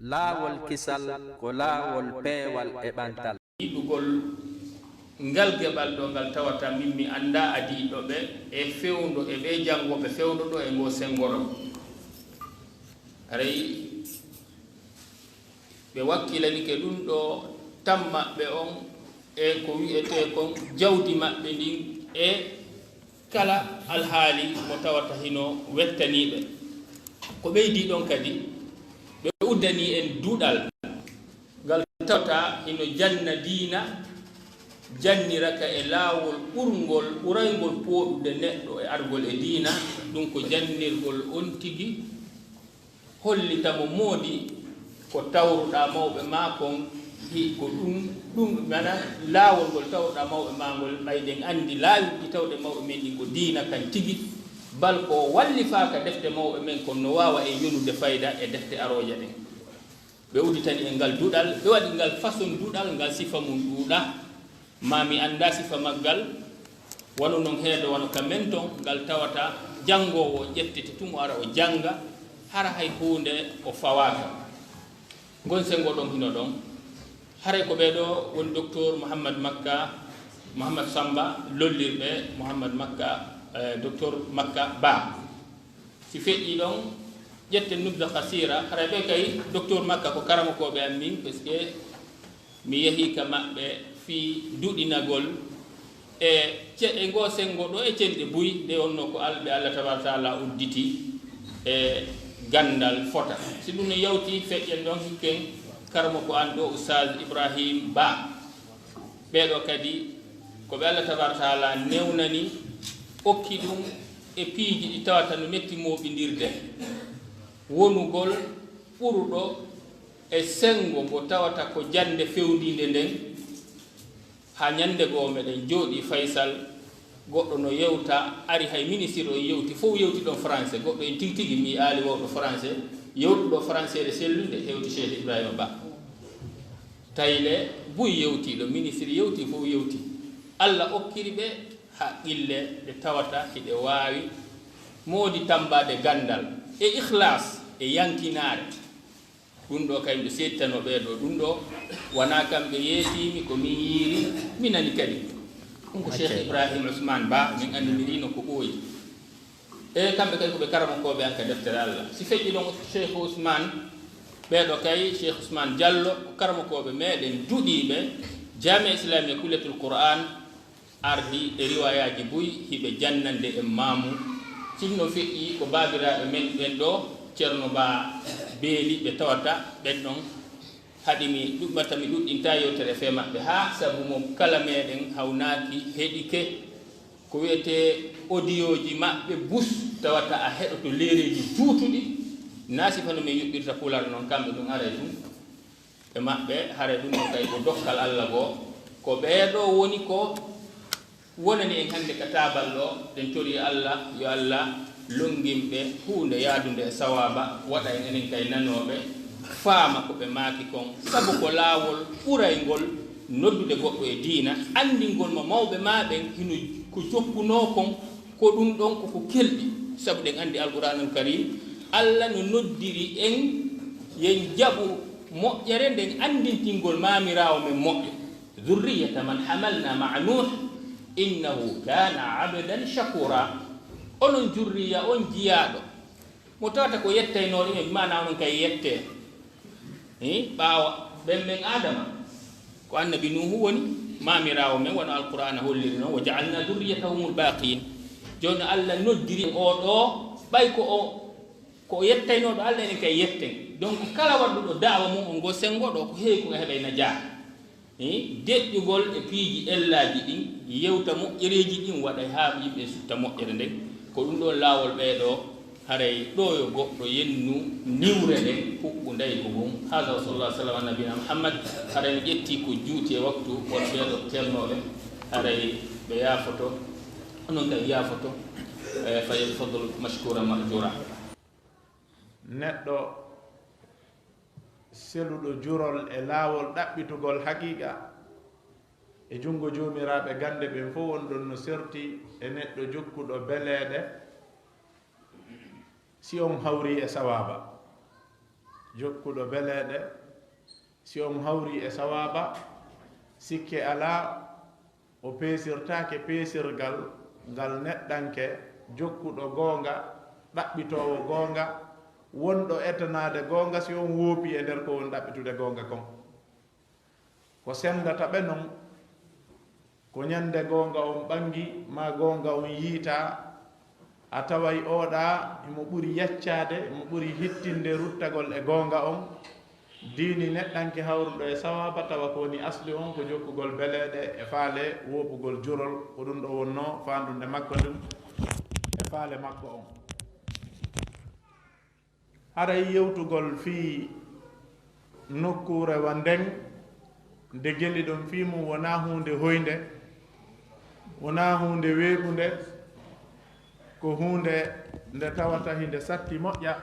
laawol kisal ko laawol peewal e ɓantal. yiɗugol ngal geɓal ɗo ngal tawata min mi annda adiiɗo ɓe e fewndo e ɓe janngoɓe fewndo ɗo e ngo sengoɗo aray ɓe wakkilanike ɗum ɗo tam maɓɓe on e ko wiyete kon jawdi maɓɓe ndin e kala alhaali mo tawata hino wettaniɓe ko ɓeydi ɗon kadi ɓe uddani en duuɗal ngal tawata hino janna diina janniraka e laawol ɓurngol ɓuraygol pooɗude neɗɗo e argol e diina ɗum ko jannirgol on tigi hollitamo moodi ko tawruɗa mawɓe ma kon ko ɗum mana laawol ngol tawruɗa mawɓe ma ngol ɓayɗen anndi laawuɗi tawde mawɓe men ɗi ko diina kan tigi bal ko wallifaaka defte mawɓe men kon no waawa e yonude fayda e defte arooje ɗen ɓe uditani e ngal duɗal ɓe waɗi ngal façon duɗal ngal sifa mum ɗuuɗa mami annda sifa maggal wano noon heeɗo wano ka men ton ngal tawata janngowo ƴettete tum o ara o jannga hara hay huunde o fawaaka ngon sengo ɗon hino ɗon haray ko ɓeeɗo woni docteur Mouhammad Samba lollirɓe Mouhammad Makka docteur Makka Ba si feƴƴi ɗon ƴette nubda kasira haray ɓe kay docteur Makka ko karamokoɓe am min par ce que mi yehi ka maɓɓe fi duɗinagol e ngo sengo ɗo e cenɗe buy nde wonno ko alɓe Allah tabaraka taala udditi e gandal fota si ɗum no yawti feƴƴen ɗon hikken karmo ko an ɗo oustaz Ibrahim Ba ɓeɗo kadi ko ɓe Allah tabaraka taala newnani okki ɗum e piiji ɗi tawata no metti moɓidirde wonugol ɓuruɗo e sengo ngo tawata ko jande fewndinde nden ha ñande goo meɗen jooɗi Faysal goɗɗo no yewta ari hay ministre o yewti fof yewti ɗon français goɗɗo en tigi tigi mi aali wowɗo français yewtuɗo français ɗe sellude hewti Cheikh Ibrahima Ba tayle buy yewtiɗo ministre yewti fof yewti Allah okkiri ɓe ha qille ɗe tawata hiɗe waawi moodi tambade gandal e ihlas e yankinare ɗum ɗo kay ɓe settano ɓeeɗo ɗum ɗo wona kamɓe yeetimi ko min yiiri minani kadi ɗum ko Cheikh Ibrahima Ousmane Ba min andimirino ko ɓooyi e kamɓe kadi koɓe karamakoɓe an ka deftere Allah si feƴƴi ɗon Cheikh Ousmane ɓeeɗo kay Cheikh Ousmane Diallo ko karamakoɓe meɗen duɗiɓe Jamia Islamia Kulletul Qur'an ardi e riwayaji buy hiɓe jannande e maamu sinno feƴƴi ko babiraɓe men ɓen ɗo ceerno Ba beeli ɓe tawata ɓen ɗon haɗimi ɗuɓɓata mi ɗuɗɗinta yewtere fe maɓɓe ha sabu mo kala meɗen hawnaaki heɗike ko wiyete audio ji maɓɓe bus tawata a heɗoto leereji juutuɗi naasifano min yuɓɓirta pular noon kamɓe ɗum aray tum e maɓɓe hare ɗum ɗo kay ko dokkal Allah goo ko ɓeeɗo woni ko wonani en hannde ka tabal ɗo ɗen tori Allah yo Allah longimɓe hunde yaadude e sawaba waɗa en enen kay nanoɓe faama ko ɓe maaki kon sabu ko laawol ɓuraygol noddude goɗɗo e diina andingol mo mawɓe maɓen hino ko jokkuno kon ko ɗum ɗon koko kelɗi sabu ɗen andi alquranul karim Allah no noddiri en yen jaɓu moƴƴere nden andintingol mamirawo men moƴƴo zurriyata man hamalna maa nuh innahu kana abdan shakura onon jurriya on jiyaɗo mo tawata ko yettaynoɗo e mana onon kay yette ɓaawa ɓen men adama ko annabi nuhu woni mamirawo men wono alqur'ana holliri noon wa jaalna durriyatahumul baqin joni Allah noddiri oɗo ɓay ko yettaynoɗo Allah enen kay yetten donc kala waɗɗuɗo daawa mum o ngo sengoɗo ko heewi ko heɓay najaa deƴƴugol e piiji ellaji ɗin yewta moƴƴereji ɗin waɗa ha yimɓe sutta moƴƴere nden ko ɗum ɗon laawol ɓeeɗo haray ɗo yo goɗɗo yennu niwre nden huɓɓu ndayi ko mum hada wa sallallahu sallam an nabina Muhammad haray mi ƴetti ko juuti e waktu won ɓeeɗo ternoɓe haray ɓe yaafoto onon kay yaafoto fayel fadl mashkura mahjura neɗɗo seluɗo jurol e laawol ɗaɓɓitugol haqiqa e junngo joomiraaɓe gande ɓen fof wonɗon no serti e neɗɗo jokkuɗo beleeɗe si on hawri e sawaba jokkuɗo beleɗe si on hawri e sawaba sikke ala o peesirtake peesirgal ngal neɗɗanke jokkuɗo goonga ɗaɓɓitowo goonga wonɗo etanade goonga si on woopi e nder ko won ɗaɓɓitude goonga kon ko sendata ɓe non ko ñande goonga on ɓangi ma goonga on yiita a taway oɗa imo ɓuri yaccade imo ɓuri hittinde ruttagol e goonga on diini neɗɗanke hawruɗo e sawaba tawa ko woni asli on ko jokkugol beleɗe e faale woopugol jurol ko ɗum ɗo wonno fandude makko ɗum e faale makko on haray yewtugol fii nokkure wa nden nde geli ɗum fii mum wona hunde hoynde wona hunde weeɓunde ko hunde nde tawata hinde satti moƴƴa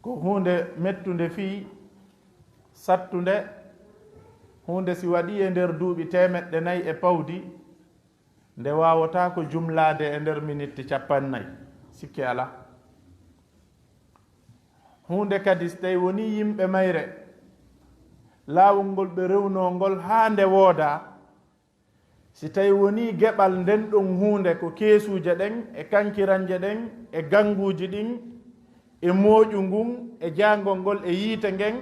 ko hunde mettunde fii sattunde hunde si waɗi e nder duuɓi 400 e pawdi nde wawata ko jumlade e nder minute 40 sikki ala hunde kadi so tawi woni yimɓe mayre laawol ngol ɓe rewno ngol haa nde wooda si tawi woni geɓal nden ɗon hunde ko keesuuje ɗen e kankiranje ɗen e ganguuji ɗin e mooƴu ngun e jaangol ngol e yiite ngen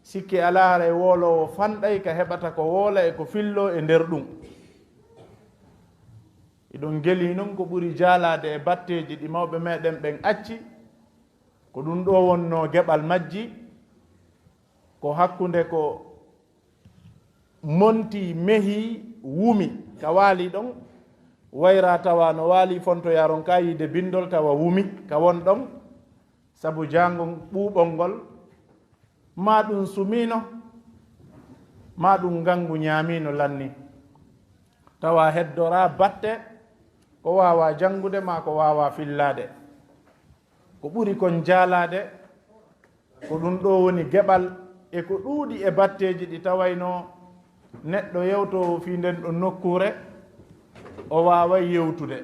sikki alaara e woolowo fanɗay ka heɓata ko woola e ko fillo e nder ɗum iɗon geli noon ko ɓuri jaalade e batteji ɗi mawɓe meɗen ɓen acci ko ɗum ɗo wonno geɓal majji ko hakkunde ko monti mehi wumi ka waali ɗon wayra tawa no waali fontoyaron ka yiide bindol tawa wumi ka won ɗon sabu jango ɓuuɓol ngol ma ɗum sumino ma ɗum gangu ñaamino lanni tawa heddora batte ko wawa jangude ma ko wawa fillade ko ɓuri kon jaalade ko ɗum ɗo woni geɓal e ko ɗuuɗi e batteji ɗi tawayno neɗɗo yewto fi nden ɗo nokkure o wawa yewtude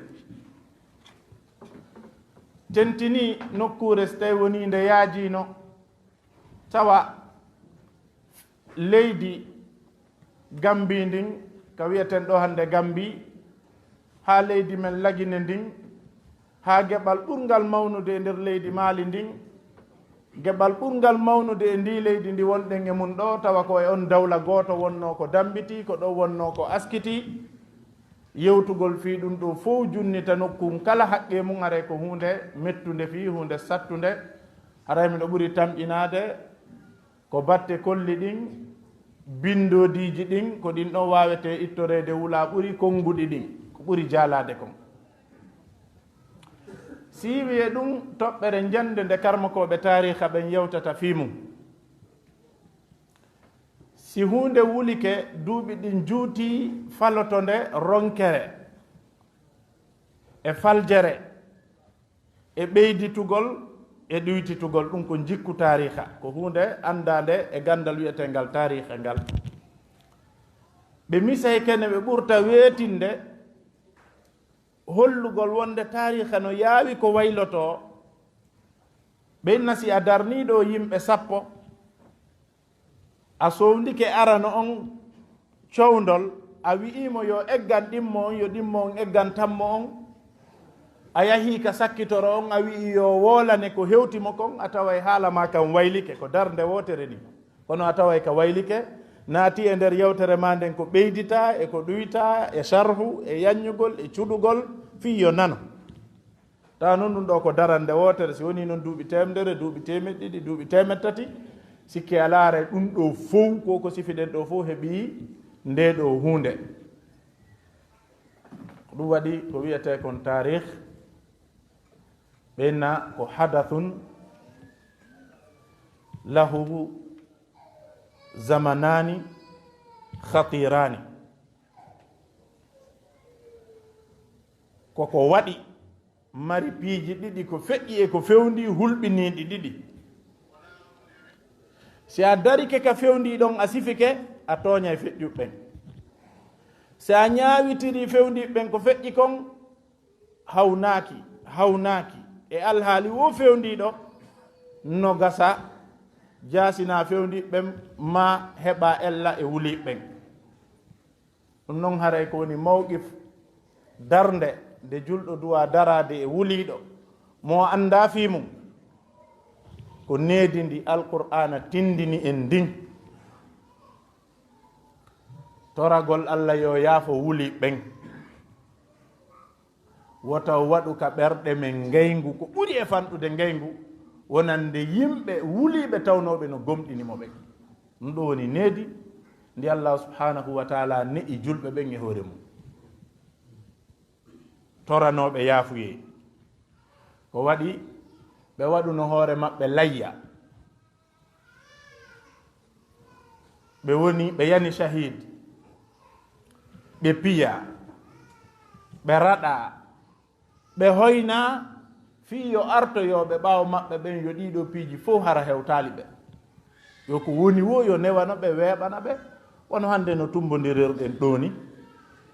tentini nokkure so tawi woni nde yaajino tawa leydi Gambi ndin ka wiyeten ɗo hande Gambi ha leydi men lagine ndin ha geɓal ɓurgal mawnude e nder leydi Maali ndin geɓal ɓurgal mawnude e ndi leydi ndi wonɗen e mum ɗo tawa ko e on dawla gooto wonno ko dambiti ko ɗo wonno ko askiti yewtugol fii ɗum ɗo fof junnita nokkum kala haqqe mum are ko hunde mettunde fii hunde sattunde haray miɗo ɓuri tamƴinade ko batte kolli ɗin bindodiji ɗin ko ɗin ɗon wawete ittorede wula ɓuri konnguɗi ɗin ko ɓuri jaalade kon si wiye ɗum toɓɓere jande nde karmakoɓe tariha ɓen yewtata fii mum si hunde wulike duuɓi ɗin juuti faloto nde ronkere e faljere e ɓeyditugol e ɗuytitugol ɗum ko jikku tariha ko hunde andade e gandal wiyetengal tariha ngal ɓe misay kene ɓe ɓurta weetinde hollugol wonde tariha no yaawi ko wayloto ɓenna si a darniɗo yimɓe 10 a sowndike arano on cowndol a wi'imo yo eggan ɗimmo on yo ɗimmo on eggan tammo on a yahi ka sakkitoro on a wi'i yo woolane ko hewtimo kon a taway haala ma kam waylike ko darde wotere ni kono a taway ka waylike naati e nder yewtere ma nden ko ɓeydita e ko ɗuyta e sarhu e yanñugol e cuɗugol fii yo nano tawa noon ɗum ɗo ko darande wotere si woni noon duuɓi 100 duuɓi 200 duuɓi 300 sikki a laare ɗum ɗo fof ko sifiɗen ɗo fof heeɓi nde ɗo hunde ɗum waɗi ko wiyete kon tarih ɓenna ko hadathun lahu zamanani khatirani koko waɗi mari piiji ɗiɗi ko feƴƴi e ko fewndi hulɓiniiɗi ɗiɗi si a darike ka fewndi ɗon a sifike a tooñay feƴƴuɓɓen si a ñaawitiri fewndinɓen ko feƴƴi kon hawnaaki e alhaali wo fewndiɗo no gasa jaasina fewndiɓɓen ma heɓa ella e wuliɓɓen ɗum noon haray ko woni mawqif darnde nde julɗo duwa darade e wuliɗo mo anda fi mum ko needi ndi alqur'ana tindini en ndin toragol allah yo yaafo wuliɓɓen woto waɗu ka ɓerɗe men ngaygu ko ɓuri e fanɗude ngaygu wonande yimɓe wuliɓe tawnoɓe no gomɗinimo ɓen ɗum ɗo woni needi ndi allah subhanahu wa taala ne'i julɓe ɓen e hoore mum toranoɓe yaafuye ko waɗi ɓe waɗuno hoore maɓɓe layya ɓe woni ɓe yani shahid ɓe piya ɓe raɗa ɓe hoyna fii yo artoyoɓe ɓaawo maɓɓe ɓen yo ɗiɗo piiji fof hara hewtaali ɓe yo ko woni wo yo newano ɓe weeɓana ɓe wono hannde no tumbodirirɗen ɗo ni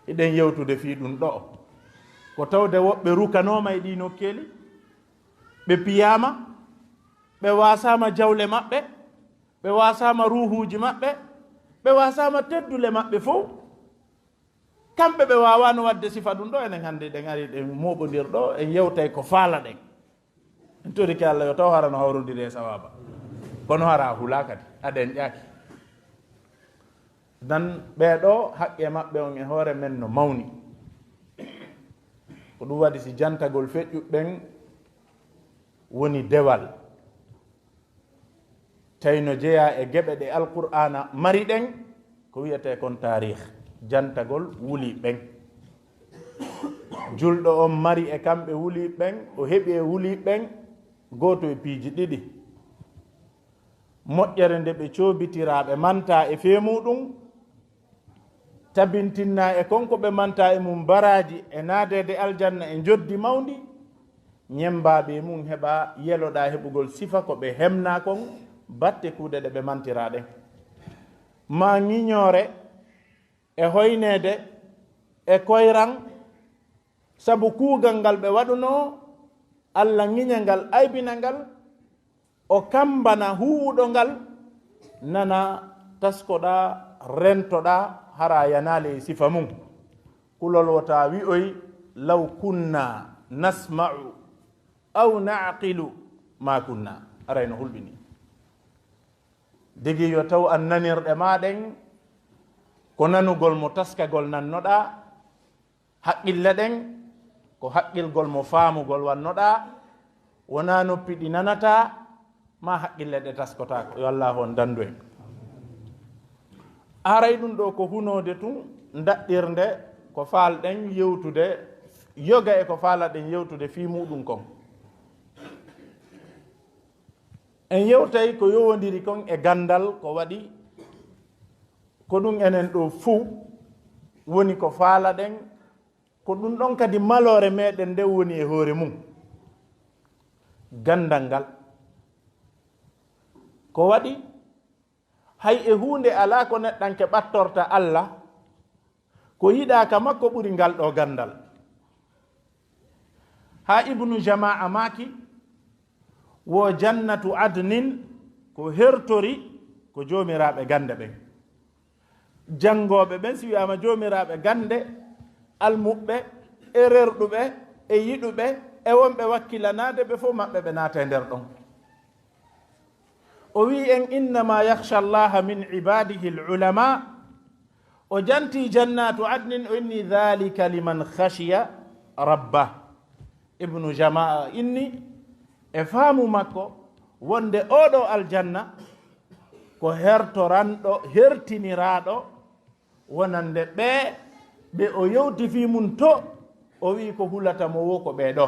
eɗen yewtude fii ɗum ɗo ko tawde woɓɓe rukanoma e ɗi nokkeeli ɓe piyama ɓe wasama jawle maɓɓe ɓe wasama ruhuji maɓɓe ɓe wasama teddule maɓɓe fof kamɓe ɓe wawano wadde sifa ɗum ɗo enen hannde ɗen ari ɗen moɓodir ɗo en yewtay ko faala ɗen en torike allah yo taw hara no hawrodiri e sawaba kono hara hula kadi aɗen ƴaaki dan ɓeɗo haqqe maɓɓe on e hoore men no mawni ko ɗum waɗi si jantagol feƴƴuɓɓen woni dewal tawi no jeeya e geɓe ɗe alqur'ana mari ɗen ko wiyete kon tarih jantagol wuli ɓen julɗo on mari e kamɓe wuli ɓen o heɓi e wuli ɓen goto e piiji ɗiɗi moƴƴere nde ɓe coobitiraɓe manta e feemuɗum tabintinna e konko ɓe manta e mum baraji e naadede aljanna e joddi mawdi ñembaɓe mum heɓa yeloɗa heɓugol sifa ko ɓe hemna kon batte kuuɗe ɗe ɓe mantira ɗen ma ŋiñore e hoynede e koyran sabu kuugal ngal ɓe waɗuno allah ŋiña ngal aybina ngal o kambana huuɗo ngal nana taskoɗa rentoɗa hara yanale e sifa mum kulol wota wi'oy law kunna nasma'u aw naqilu ma kunna arayno hulɓini digi yo taw an nanirɗe maɗen ko nanugol mo taskagol nannoɗa haqqille ɗen ko haqqilgol mo faamugol wannoɗa wona noppi ɗi nanata ma haqqille ɗe taskotako yo allah on dandu en aray ɗum ɗo ko hunode tun daɗɗirde ko faalɗen yewtude yoga e ko faalaɗen yewtude fi muɗum kon en yewtay ko yowodiri kon e gandal ko waɗi ko ɗum enen ɗo fuu woni ko faalaɗen ko ɗum ɗon kadi malore meɗen nde woni e hoore mum gandal ngal ko waɗi hay e hunde ala ko neɗɗanke ɓattorta allah ko yiɗaka makko ɓuri ngal ɗo gandal ha ibnu jama'a maki wo jannatu adnin ko hertori ko jomiraɓe gande ɓen jangoɓe ɓen si wiyama jomiraɓe gande almuɓɓe e rerɗuɓe e yiɗuɓe e wonɓe wakkilanade ɓe fof maɓɓe ɓe naata e nder ɗon o wi en innama yakhsha allaha min ibadihi lulama o janti jannatu adnin o inni dhalika liman khashiya rabbah ibnu jama'a inni e faamu makko wonde oɗo aljanna ko hertoranɗo hertiniraɗo wonande ɓe o yewti fi mum to o wi ko hulata mo wo ko ɓeɗo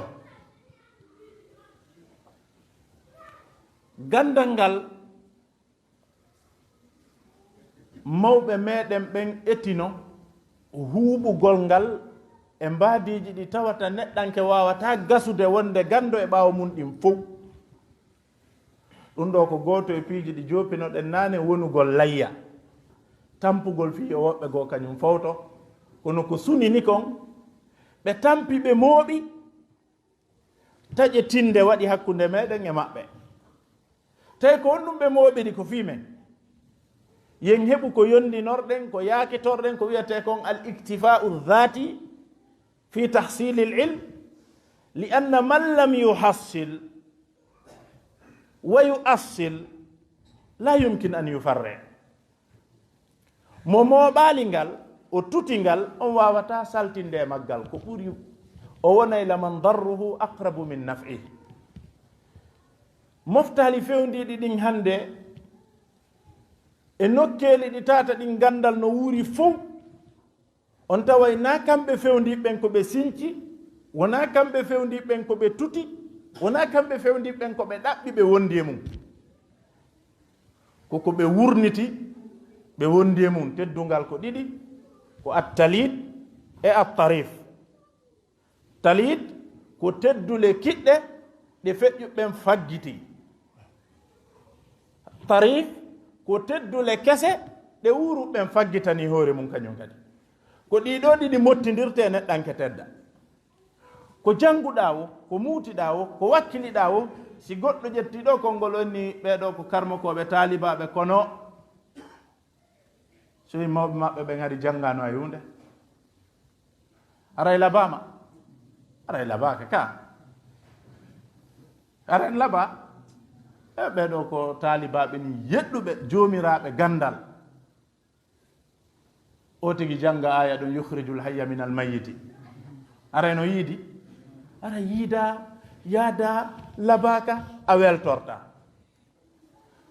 gandal ngal mawɓe meɗen ɓen etino huuɓugol ngal e mbadiji ɗi tawata neɗɗanke wawata gasude wonde gando e ɓawo mum ɗin fof ɗum ɗo ko gooto e piiji ɗi joopinoɗen naane wonugol layya tampugol fii e woɓɓe goo kañum fawto kono ko sunini kon ɓe tampi ɓe mooɓi taƴe tinde waɗi hakkunde meɗen e maɓɓe tawi ko honɗum ɓe mooɓiri ko fii men yen heɓu ko yondinorɗen ko yaakitorɗen ko wiyete kon al ictifau dhati fi tahsili l ilm li anna man lam yuhassil wa yuassil la yumkin an yufarre mo mooɓaali ngal o tuti ngal on wawata saltinde e maggal ko ɓuri o wonay laman darruhu aqrabu min naf'i moftali fewndiɗi ɗin hannde e nokkeeli ɗi tata ɗin gandal no wuuri fof on taway na kamɓe fewndiɓen ko ɓe sinci wona kamɓe fewndiɓen ko ɓe tuti wona kamɓe fewndiɓen ko ɓe ɗaɓɓi ɓe wondi e mum koko ɓe wurniti ɓe wondi e mum teddungal ko ɗiɗi ko attalid e attarif talid ko teddule kiɗɗe ɗe feƴƴuɓɓen faggiti tarif ko teddule kese ɗe wuruɓɓen faggitani hoore mum kañum kadi ko ɗiɗo ɗiɗi mottidirte neɗɗanke tedda ko jannguɗa wo ko muutiɗa wo ko wakkiliɗa wo si goɗɗo ƴettiɗo konngol onni ɓeɗo ko karmokoɓe taalibaɓe kono sowi mawɓe maɓɓe ɓe gari janngano e hunde aray labama aray labaka ka aren laba e ɓeɗo ko taalibaɓe ni yeɗɗuɓe joomiraɓe gandal o tigi janga aya ɗum yukhrijul hayya min al mayiti arayno yiidi ara yiida yaada labaka a weltorta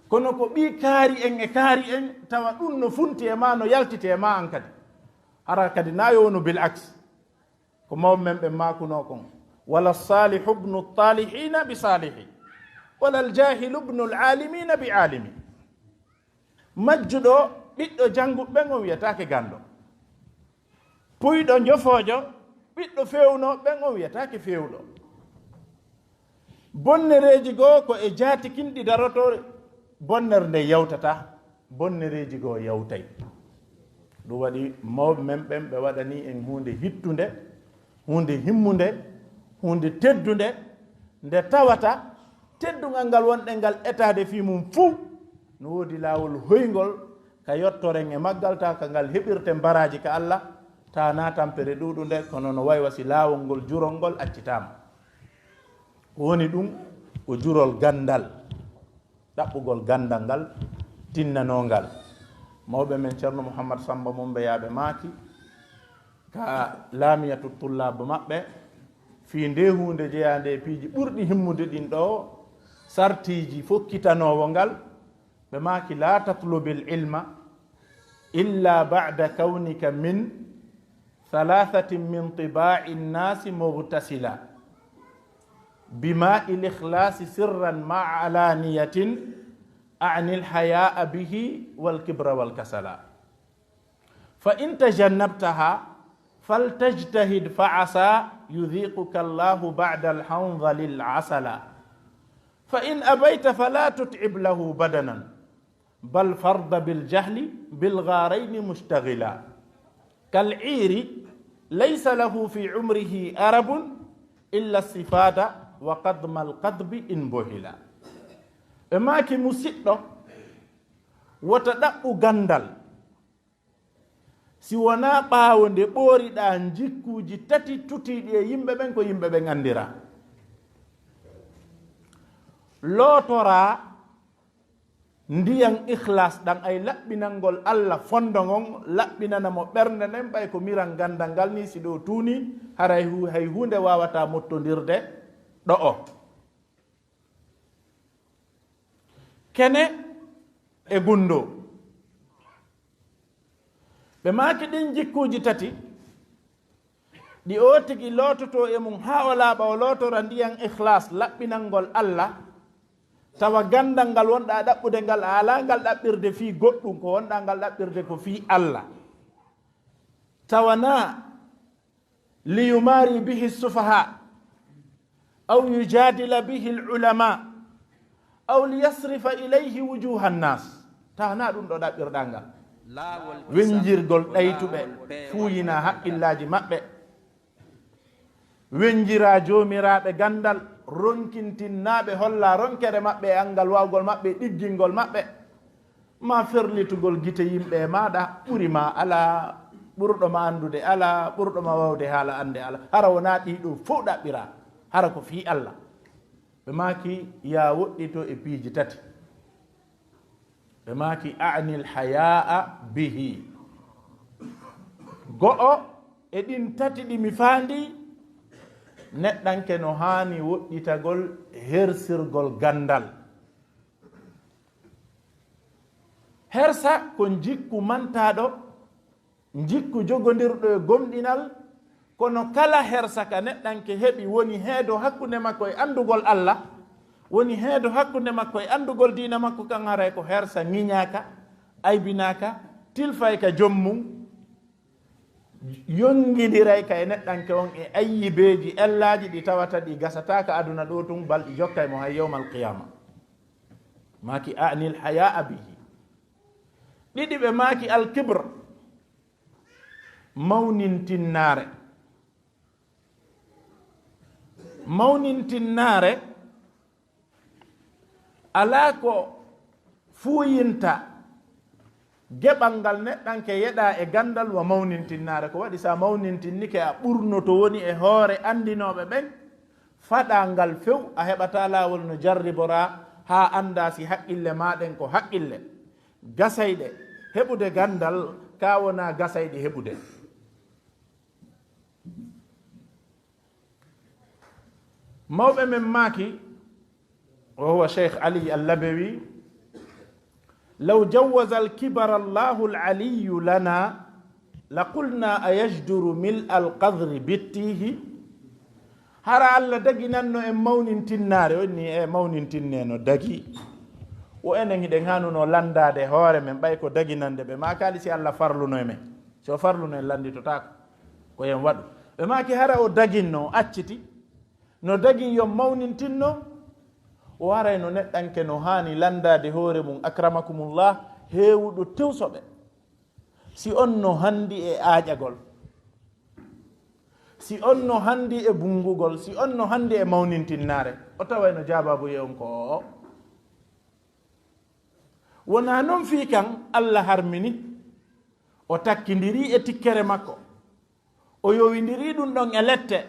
kono ko ɓi kaari en e kaari en tawa ɗum no funti e ma no yaltite e ma an kadi ara kadi na yowno bil aks ko mawɓe men ɓe makuno kon wala salihu bnu talihina bi salihi wala aljahilu bnu lalimina bi alimi majjuɗo ɓiɗɗo jannguɓɓen on wiyatake gando puyɗo jofoojo ɓiɗɗo fewno ɓen on wiyatake fewɗo bonnereji goo ko e jaatikinɗi darotore bonnere nde yawtata bonnereji goo yawtay ɗum waɗi mawɓe men ɓen ɓe waɗani en hunde hittunde hunde himmunde hunde teddunde nde tawata teddungal ngal wonɗe ngal etade fi mum fuu no woodi laawol hoygol ka yottoren e maggal ta ka ngal heɓirte mbaraji ka Allah ta na tampere ɗuɗunde kono no way wasi laawol ngol jurol ngol accitama woni ɗum ko jurol gandal ɗaɓɓugol gandal ngal tinnanongal mawɓe men ceerno Mouhammad Samba mumɓe yaaɓe maaki ka laamiyatu tullabe maɓɓe fi nde hunde jeyande piiji ɓurɗi himmude ɗin ɗo sartiji fokkitanowo ngal ɓe maaki la tatlubil ilma illa ba'da kawnika min thalathatin min tiba'i nnasi mughtasila bima il ikhlasi sirran ma'a alaniyatin a'ni alhaya'a bihi wal kibra wal kasala fa in tajannabtaha faltajtahid fa'asa yudhiquka Allahu ba'da alhanzali al'asala fa in abayta fala tut'ib lahu badanan bal farda bil jahli bil gharayn mushtaghila kal 'iri laysa lahu fi 'umrihi arabun illa sifada wa qadma al qadbi in bohila e maaki musidɗo wota ɗaɓɓu gandal si wona ɓaawo nde ɓooriɗa jikkuji tati tutiɗi e yimɓe ɓen ko yimɓe ɓen andira lootora ndiyan ikhlas ɗan ay laɓɓinalngol Allah fondo ngon laɓɓinanamo ɓernde nden ɓay ko miran gandal ngal ni si ɗo tuuni haray hay hunde wawata mottodirde ɗo o kene e gundo ɓe maaki ɗin jikkuji tati ɗi o tigi loototo e mum ha o laaɓa o lootora ndiyan ikhlas laɓɓinalngol Allah tawa gandal ngal wonɗa ɗaɓɓude ngal a ala ngal ɗaɓɓirde fi goɗɗum ko wonɗa ngal ɗaɓɓirde ko fi Allah tawana liyumari bihi sufaha aw yujadila bihi l'ulama aw liyasrifa ilayhi wujuha nnas tawna ɗum ɗo ɗaɓɓirɗa ngal wenjirgol ɗaytuɓe fuuyina haqqillaji maɓɓe wenjira jomiraɓe gandal ronkintinnaɓe holla ronkere maɓɓe e angal wawgol maɓɓe ɗiggingol maɓɓe ma ferlitugol gite yimɓe maɗa ɓurima ala ɓurɗoma andude ala ɓurɗoma wawde haala ande ala hara wona ɗiɗo fof ɗaɓɓira hara ko fi Allah ɓe maki ya woɗɗito e piiji tati ɓe maki anil hayaa bihi go'o e ɗin tati ɗi mi faandi neɗɗanke no haani woɗɗitagol hersirgol gandal hersa ko jikku mantaɗo jikku jogodirɗo e gomɗinal kono kala hersa ka neɗɗanke heɓi woni heedo hakkunde makko e andugol Allah woni heedo hakkunde makko e andugol diina makko kan haray ko hersa ŋiñaka aybinaka tilfay ka jommum yongidiray ka e neɗɗanke on e ayyibeji ellaji ɗi tawata ɗi gasataka aduna ɗo tun balɗi jokkay mo hay yawma alqiyama maki anil hayaa bihi ɗiɗi ɓe maki alkibre mawnintinnaare ala ko fuuyinta geɓal ngal neɗɗanke yeɗa e gandal wa mawnintinnaare ko waɗi sa mawnintinnike a ɓurnoto woni e hoore andinoɓe ɓen faɗa ngal few a heɓata lawol no jarribora ha anda si haqqille maɗen ko haqqille gasayɗe heɓude gandal ka wona gasayɗe heɓude mawɓe men maaki wa huwa cheikh ali allabewi law jawaza alkibara allahu alaliyu lana laqulna ayajduru mil alqadri bittihi hara allah daginanno en mawnintinnaare onni e mawnintinneno dagi o enen hiɗen hanuno landade hoore men ɓay ko daginande ɓe makali si allah farluno e men so farluno en landitotako ko yen waɗu ɓe maki hara o daginno acciti no dagi yo mawnintinno o waray no neɗɗanke no hani landade hoore mum akramakumullah heewuɗo tewsoɓe si on no handi e aaƴagol si on no handi e bungugol si on no handi e mawnintinnare o taway no jababuye on ko o wona noon fi kan allah harmini o takkidiri e tikkere makko o yowidiri ɗum ɗon e lette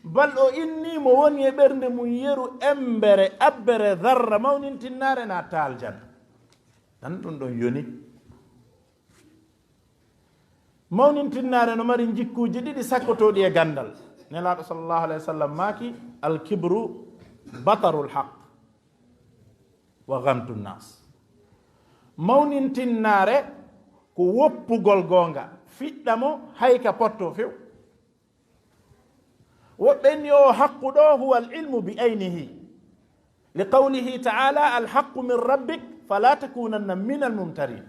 bal o innimo woni e ɓernde mum yeru embere abbere darra mawnintinnare na taaljan tan ɗum ɗon yoni mawnintinnare no mari jikkuji ɗiɗi sakkotoɗi e gandal nelaɗo sallllahu alayhi wa sallam maaki alkibru bataru lhaq wa gamtu nnas mawnintinnare ko woppugol gonga fiɗɗamo hayka potto few woɓɓenni o haqqu ɗo huwa alilmu bi aynihi li qawlihi taala alhaqu min rabbik fala takunanna min almumtarin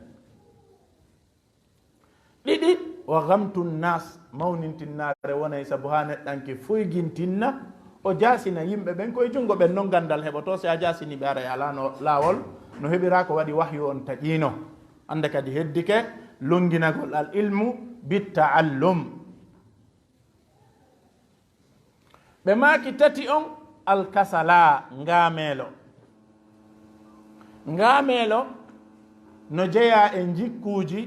ɗiɗi wa gamtu nnas mawnintinnare wonay saabu ha neɗɗanke foygintinna o jasina yimɓe ɓen koye junngo ɓen noon gandal heɓoto si a jasiniɓe ara e ala no laawol no heɓira ko waɗi wahyu on taƴino ande kadi heddike longinagol al ilmu bittaallum ɓe maaki tati on alkasala ngaamelo no jeeya e jikkuuji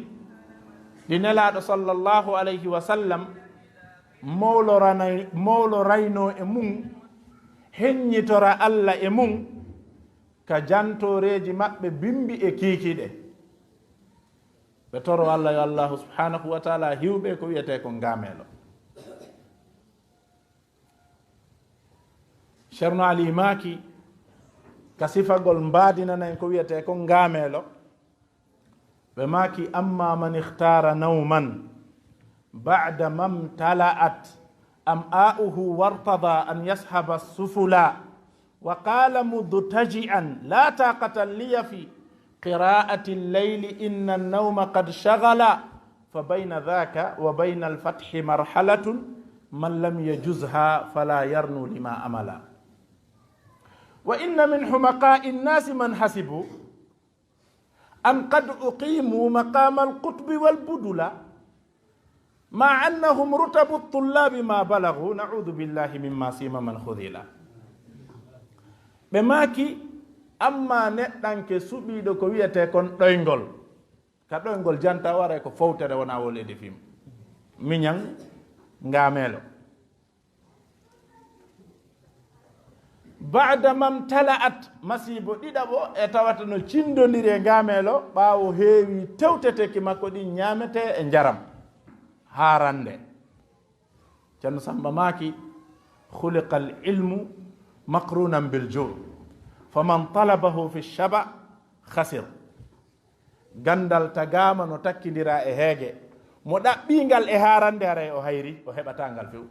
ɗi nelaɗo sallllahu alayhi wa sallam mawlorayno e mum heññitora allah e mum ka jantoreji maɓɓe bimbi e kiikiɗe ɓe toro allah yo allahu subhanahu wa taala hiwɓe ko wiyete ko ngaamelo ceerno ali maaki ka sifagol mbaadinanen ko wiyete ko ngaamelo ɓe maaki amma man ikhtara nawman ba'da mamtala'at am'a'uhu wartada an yashaba sufula wa qala mudtaji'an la taqata liya fi qira'ati al-layli inna an-nawma qad shaghala fa bayna dhaka wa bayna al-fathi marhalatun man lam yajuzha fala yarnu lima amala wa inna min humaqa'i nnasi man hasibu an qad uqimu maqama alqutbi walbudula ma annahum rutabu tullabi ma balagu naudu billahi mimma sima man khudila. ɓe maaki amma neɗɗanke suɓiiɗo ko wiyete kon ɗoyngol, ka ɗoyngol janta wara ko fowtere wona wolede fim miñan ngameelo. bada mam tala'at masibo ɗiɗaɓo e tawata no cindodiri e ngameelo ɓaawo heewi tewteteki makko ɗin ñamete e njaram harande. ceerno Samba maaki khuliqa al ilmu maqrunan bil ju' faman talabahu fi shaba khasir. gandal tagama no takkidira e heege, mo ɗaɓɓingal e harande aray o hayri o heɓatangal few.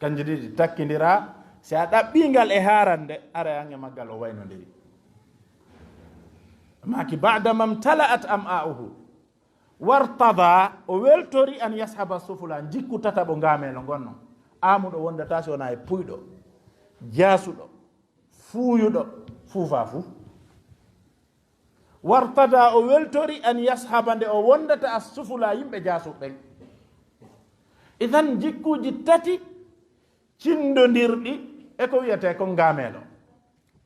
kanji ɗiɗi takkidira, si a ɗaɓɓingal e harande aray ange maggal o waynodiri. maki bada mam tala'at am'a'uhu wartada o weltori an yashaba sufula jikku tataɓo ngamelo gonno. amuɗo wondata si wona e puyɗo, jasuɗo, fuuyuɗo, fuufa fuu. wartada o weltori an yashaba nde o wondata a sufula yimɓe jasuɓɓen. idan jikkuji tati cindodirɗi e ko wiyete ko ngamelo: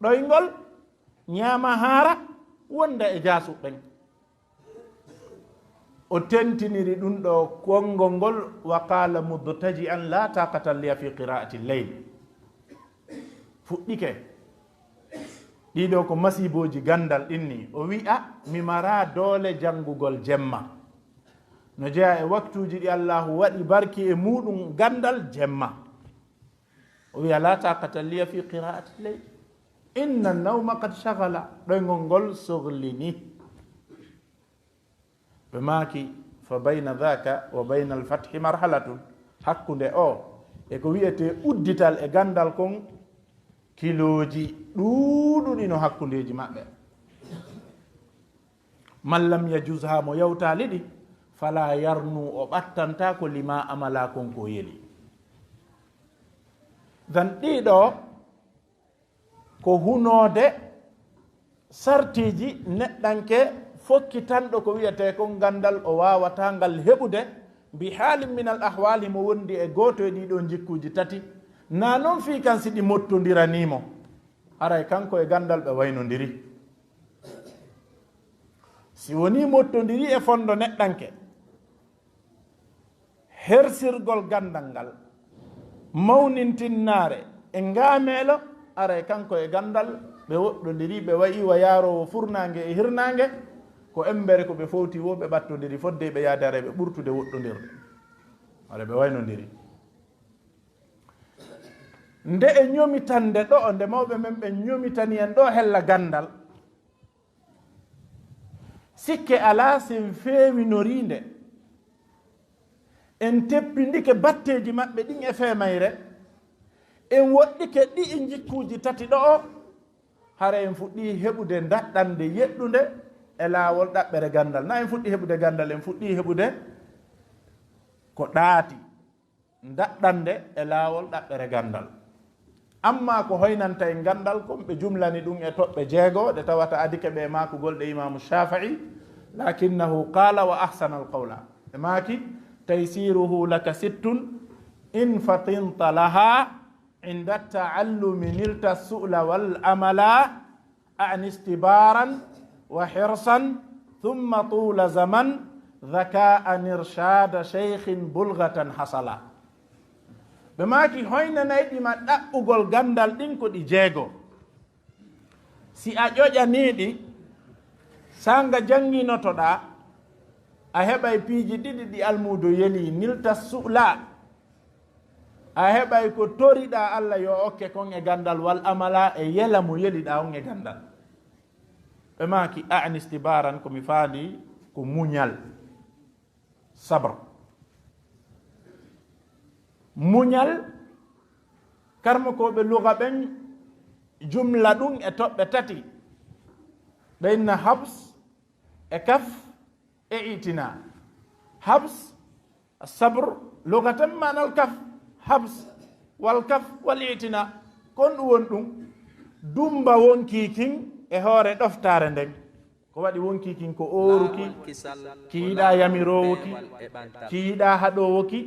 ɗoyngol, ñaama haara, wonda e jasuɓɓen. o tentiniri ɗum ɗo konngol ngol wa qala mudtaji an la taqata liya fi qira'ati lleyl. fuɗɗike ɗiɗo ko masiboji gandal ɗinni. o wi'a mi mara doole janngugol jemma. no jeeya e waktuji ɗi allahu waɗi barki e muɗum gandal jemma. o wiya la taqata liya fi qira'ati lleyl inna nawma qad shagala. ɗoygol ngol sohlini. ɓe maaki fa bayna dhaka wa bayna alfathi marhalatun. hakkunde o e ko wiyete uddital e gandal kon kiloji ɗuuɗuɗi no hakkundeji maɓɓe. man lam yajuzha mo yawtaliɗi fala yarnu o ɓattanta ko lima amala kon ko yeli. dan ɗiɗo ko hunode sartiji neɗɗanke fokkitanɗo ko wiyete ko gandal o wawata ngal heɓude bi halin min al ahwali mo wondi e goto e ɗiɗo jikkuji tati. na noon fi kan siɗi mottodiranimo aray kanko e gandal ɓe waynodiri. si woni mottodiri e fondo neɗɗanke, hersirgol gandal ngal, mawnintinnare e ngameelo, aray kanko e gandal ɓe woɗɗodiri, ɓe wayi wa yarowo furnange e hirnange, ko embere ko ɓe fowti wo ɓe ɓattodiri fodde ɓe yadare ɓe ɓurtude woɗɗodirde. aɗa ɓe waynodiri. nde e ñomitande ɗo, nde mawɓe men ɓe ñomitani en ɗo hella gandal, sikke ala sen feewinorinde en teppindike batteji maɓɓe ɗin e femayre, en woɗɗike ɗi e jikkuji tati ɗo o, hara en fuɗɗi heɓude daɗɗande yeɗɗunde e laawol ɗaɓɓere gandal. na en fuɗɗi heɓude gandal, en fuɗɗi heɓude ko ɗaati daɗɗande e laawol ɗaɓɓere gandal. amma ko hoynanta en gandal kon ɓe jumlani ɗum e toɓɓe 6 ɗe tawata adike ɓe makugol ɗe imamu Shafi'i, lakinnahu qala wa ahsana alqawla. e maaki taysiruhu laka 6 in fatinta laha inda taallumi nilta su'la wal amala an istibaran wa hirsan thumma tula zaman dhaka'an irshada shaykhin bulghatan hasala. ɓe maaki hoynanayɗima ɗaɓɓugol gandal ɗin ko ɗi 6. si a ƴoƴaniɗi sanga jannginotoɗa a heɓay piiji 2 ɗi almudo yeli nilta su'la, a heɓay ko toriɗa Allah yo okke kon e gandal wal amala e yela mo yeliɗa on e gandal. ɓe maaki an istibaran komi faandi ko muñal, sabre. muñal karmo koɓe luga ɓen jumla ɗum e toɓɓe 3 ɓeynna habs e kaf e itina. habs sabre lugatan manal kaf, habs wal kaf wal itina kon ɗum won ɗum dumba wonkikin e hoore ɗoftare nden ko waɗi wonkikin ko ooruki ki yiɗa yamirowoki ki yiɗa haɗowoki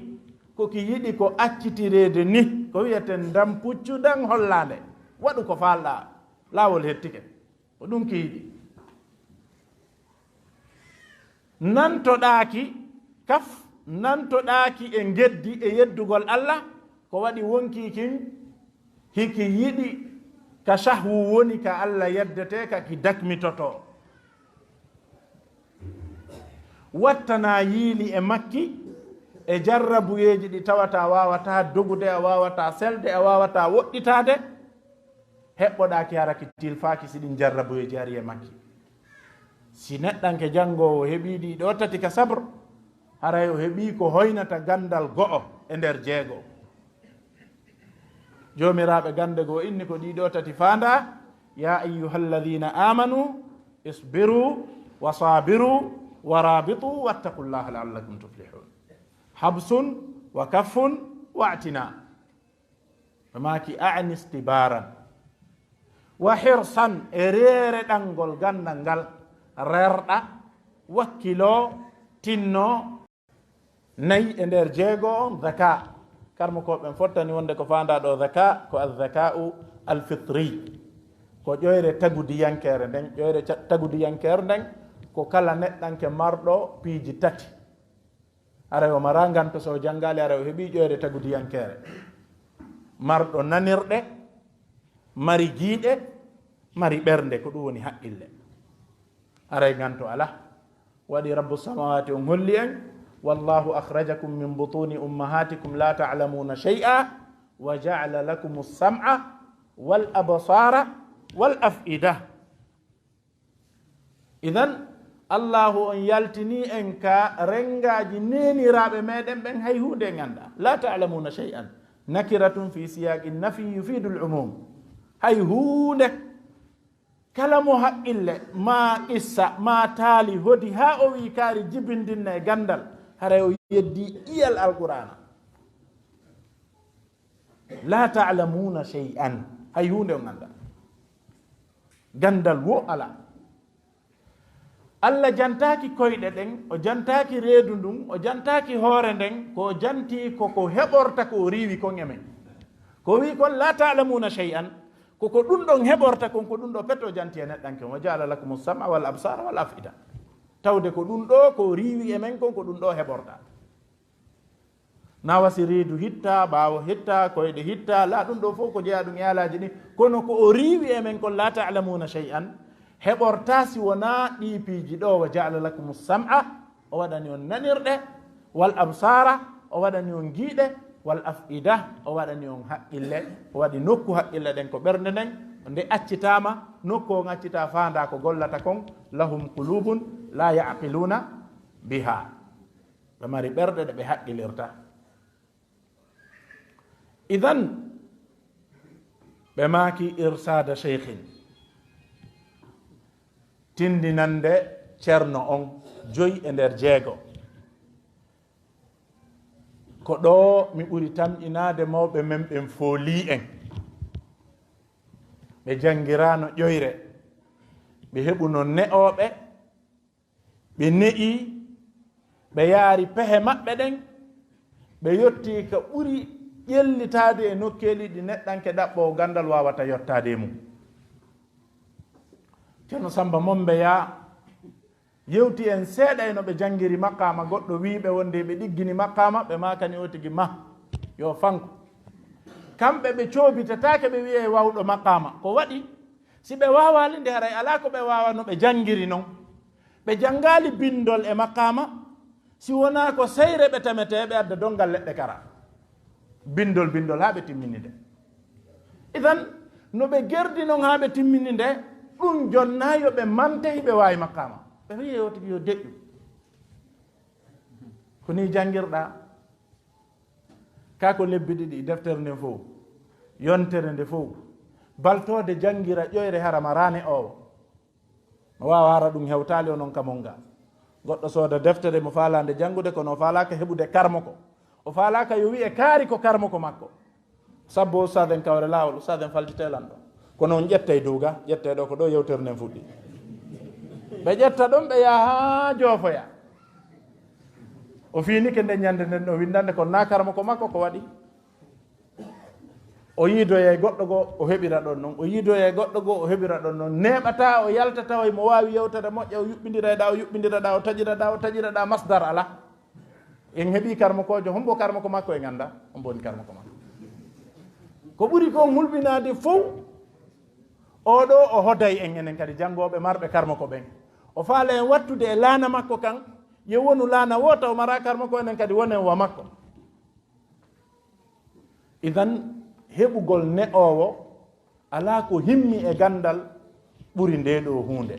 ko ki yiɗi ko accitirede ni ko wiyeten ndam puccudan hollande waɗu ko falɗa laawol hettike ko ɗum ki yiɗi nantoɗaaki kaf nantoɗaaki e geddi e yeddugol Allah ko waɗi wonkikin hiki yiɗi ka sahwu woni ka Allah yeddete ka ki dakmitoto wattana yiili e makki e jarrabuyeji ɗi tawata wawata dogude a wawata selde a wawata woɗɗitade heɓɓoɗaki haraki tilfaki siɗin jarrabuyeji ari e makki si neɗɗanke janngowo heɓiɗi ɗo tati ka sabre haray o heɓi ko hoynata gandal go'o e nder jeego jomiraɓe gande goo inni ko ɗiɗo tati fanda ya ayyuha alladina amanu isbiru wa sabiru wa rabitu wattaqullaha laallakum tuflihun habsun wa kaffun wa atina maki ani istibaran wa hirsan e reere ɗangol gandal ngal rerɗa wakkilo tinno nayi e nder jeego on zaka karmo ko ɓen fottani wonde ko fanda ɗo zaka ko alzakau alfitri ko ƴoyre tagudiyankere nden ƴoyre tagudiyankere nden ko kala neɗɗanke marɗo piiji tati ara o mara ganto so janggali ara o heeɓi ƴoyre tagudiyankere marɗo nanirɗe mari giiɗe mari ɓernde ko ɗum woni haqqille aray ganto ala waɗi rabbu samawati on holli en wallahu akhrajakum min butuni ummahatikum la ta'lamuna shay'a wa ja'ala lakum as-sam'a wal absara wal af'ida idan allahu on yaltini en ka rengaji neniraɓe meɗen ɓen hay hunde ganda la ta'lamuna shay'an nakiratun fi siyaqi nafi yufidu al-umum hay hunde kala mo haqqille ma qissa ma taali hodi ha o wi kaari jibindinna e gandal hara o yeddi iyal alqur'ana la ta'lamuna shay'an hay hunde o ganda gandal wo ala Allah jantaki koyɗe ɗen o jantaki reedu ndun o jantaki hoore nden ko janti koko heɓorta ko riwi kon e men ko wi kon la ta'lamuna shay'an koko ɗum ɗon heɓorta kon ko ɗum ɗo petto janti e neɗɗanke wa ja'ala lakum as-sam'a wal absara wal af'ida tawde ko ɗum ɗo ko riwi e men kon ko ɗum ɗo heɓorta na wasi reedu hitta ɓaawo hitta koyɗe hitta la ɗum ɗo fof ko jeeya ɗum e alaji ɗi kono ko o riwi e men kon la ta'lamuna shay'an heɓorta si wona ɗi piiji ɗo wa ja'ala lakum as-sam'a o waɗani on nanirɗe wal absara o waɗani on giiɗe wal af'ida o waɗani on haqqille o waɗi nokku haqqille ɗen ko ɓernde nden nde accitama nokku on accita fanda ko gollata kon lahum qulubun la yaqiluna biha ɓe mari ɓerɗe ɗe ɓe haqqilirta idan ɓe maaki irsada cheikhin tindinande ceerno on joyi e nder jeego ko ɗo mi ɓuri tamƴinade mawɓe men ɓen fooli en ɓe jangirano ƴoyre ɓe heɓuno ne'oɓe ɓe ne'i ɓe yaari pehe maɓɓe ɗen ɓe yetti ka ɓuri ƴellitade e nokkeli ɗi neɗɗanke ɗaɓɓo gandal wawata yottade e mum ceerno Samba Mombe ya yewti en seeɗa eno ɓe jangiri makkama goɗɗo wiɓe wonde ɓe ɗiggini makkama ɓe makani o tigi ma yo fanko kamɓe ɓe coobitatake ɓe wiye wawɗo makkama ko waɗi si ɓe wawali nde haray ala ko ɓe wawano ɓe jangiri noon ɓe jangali bindol e makkama si wona ko seyre ɓe tamete ɓe adda dongal leɗɗe kara bindol ha ɓe timmini nde idan no ɓe gerdi noon ha ɓe timmini nde ɗum jonna yo ɓe mantehi ɓe wawi makkama ɓe wiye yo tigi yo deƴƴu ko ni jangirɗa kako lebbi ɗiɗi deftere nde fof yontere nde fof baltode jangira ƴoyre harama rane owo mo wawa hara ɗum hewtali o noon kamonga goɗɗo sooda deftere mo falande jangude kono o falaka heɓude karmo ko o falaka yo wiye kaari ko karmo ko makko sabbo ustaden kawre laawol ustaden faltitelan ɗo kono on ƴette duuga ƴette ɗo ko ɗo yewtere nden fuɗɗi ɓe ƴetta ɗon ɓe yaha ha joofoya o fiinike nde ñande nden ɗo windande ko nakarmo ko makko ko waɗi o yiidoye goɗɗo goo o heɓira ɗon noon o yiidoye goɗɗo goo o heɓira ɗon noon neɓata o yalta tawa mo wawi yewtere moƴƴa o yuɓɓindireɗa o yuɓɓindireɗa o taƴiraɗa masdar ala en heeɓi karmo kojo hombo karmo ko makko e ganda homboni karmo ko makko ko ɓuri ko hulɓinade fof oɗo o hoday en enen kadi janggoɓe marɓe karmo ko ɓen o faala en wattude e laana makko kan yo wonu laana wota o mara karmo ko enen kadi wonen wa makko idan heɓugol ne'owo ala ko himmi e gandal ɓuri nde ɗo hunde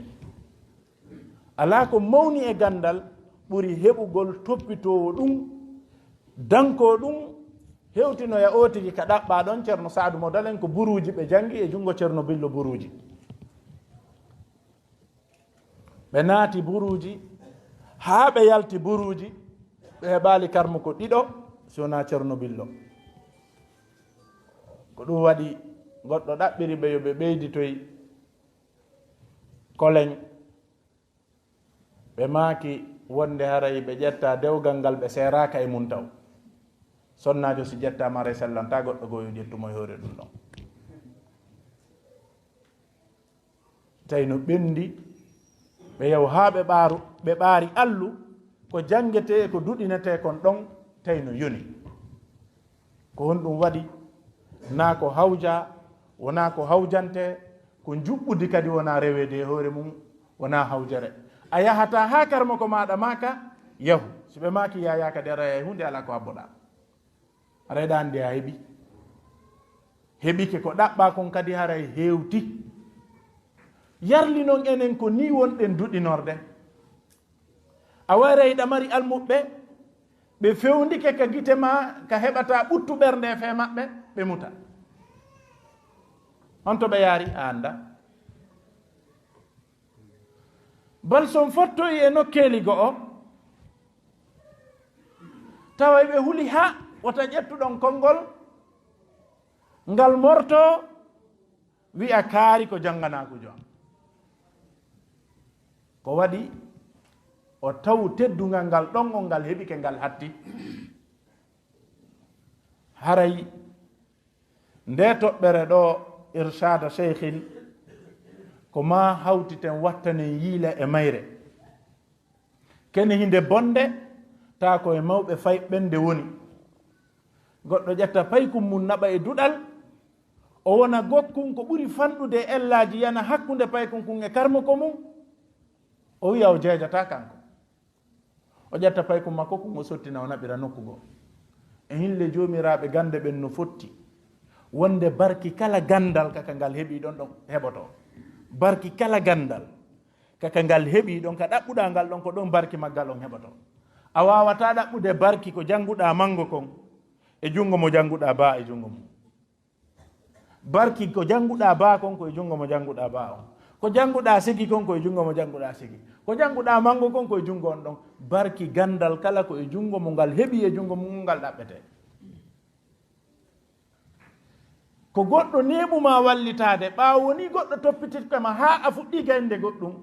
ala ko mawni e gandal ɓuri heɓugol toppitowo ɗum danko ɗum hewtinoya o tigi ka ɗaɓɓa ɗon ceerno Saadu mo dalen ko buruji ɓe jangi e jungo ceerno Billo buruji ɓe naati buruji haa ɓe yalti buruji ɓe heɓali karmo ko ɗiɗo sona ceerno Billo ko ɗum waɗi goɗɗo ɗaɓɓiri ɓe yo ɓe ɓeyditoy koleñ ɓe maaki wonde haray ɓe ƴetta dewgal ngal ɓe seraka e mum taw sonnajo si ƴettama ray sellanta goɗɗo goo yo ƴettumo e hoore ɗum ɗon tawi no ɓendi ɓe yaw haa ɓe ɓaari allu ko jangete ko duɗinete kon ɗon tawi no yoni ko hon ɗum waɗi na ko hawja wona ko hawjante ko juɓɓudi kadi wona rewede e hoore mum wona hawjere a yahata ha karmo ko maɗa maka yahu so ɓe maki yaya kadi araya hunde ala ko habboɗa aɗa andi a heɓike ko ɗaɓɓa kon kadi haray hewti yarli noon enen ko ni wonɗen duɗinorde a waray ɗamari almuɓɓe ɓe fewndike ka gite ma ka heɓata ɓuttu ɓernde fe maɓɓe ɓe muta on to ɓe yaari a anda bal son fottoyi e nokkeli go o tawa ɓe huuli ha wota ƴettuɗon konngol ngal morto wi'a kaari ko jannganakujo ko waɗi o taw teddungal ngal ɗon ngal heɓike ngal hatti haray nde toɓɓere ɗo irshada cheikhin ko ma hawtiten wattanen yiila e mayre kene hinde bonde ta koye mawɓe fay ɓende woni goɗɗo ƴetta paykum mum naɓa e duɗal o wona gokkum ko ɓuri fanɗude e ellaji yana hakkunde paykum kun e karmo ko mum o wiya o jeejata kanko o ƴetta paykum makko kum o sottina o naɓira nokkugo e hille jomiraɓe gande ɓen no fotti wonde barki kala gandal kaka ngal heeɓi ɗon ɗon heɓoto barki kala gandal kaka ngal heeɓi ɗon ka ɗaɓɓuɗa ngal ɗon ko ɗon barki maggal on heɓoto a wawata ɗaɓɓude barki ko jannguɗa mango kon e junngo mo jannguɗa ba e junngo mum barki ko jannguɗa ba kon ko e junngo mo jannguɗa ba on ko jannguɗa sigi kon ko e junngo mo jannguɗa sigi ko jannguɗa mango kon ko e junngo on ɗon barki gandal kala ko e junngo mo ngal heeɓi e junngo mum ngal ɗaɓɓete ko goɗɗo neɓuma wallitade ɓaawo woni goɗɗo toppititkama ha a fuɗɗi gaynde goɗɗum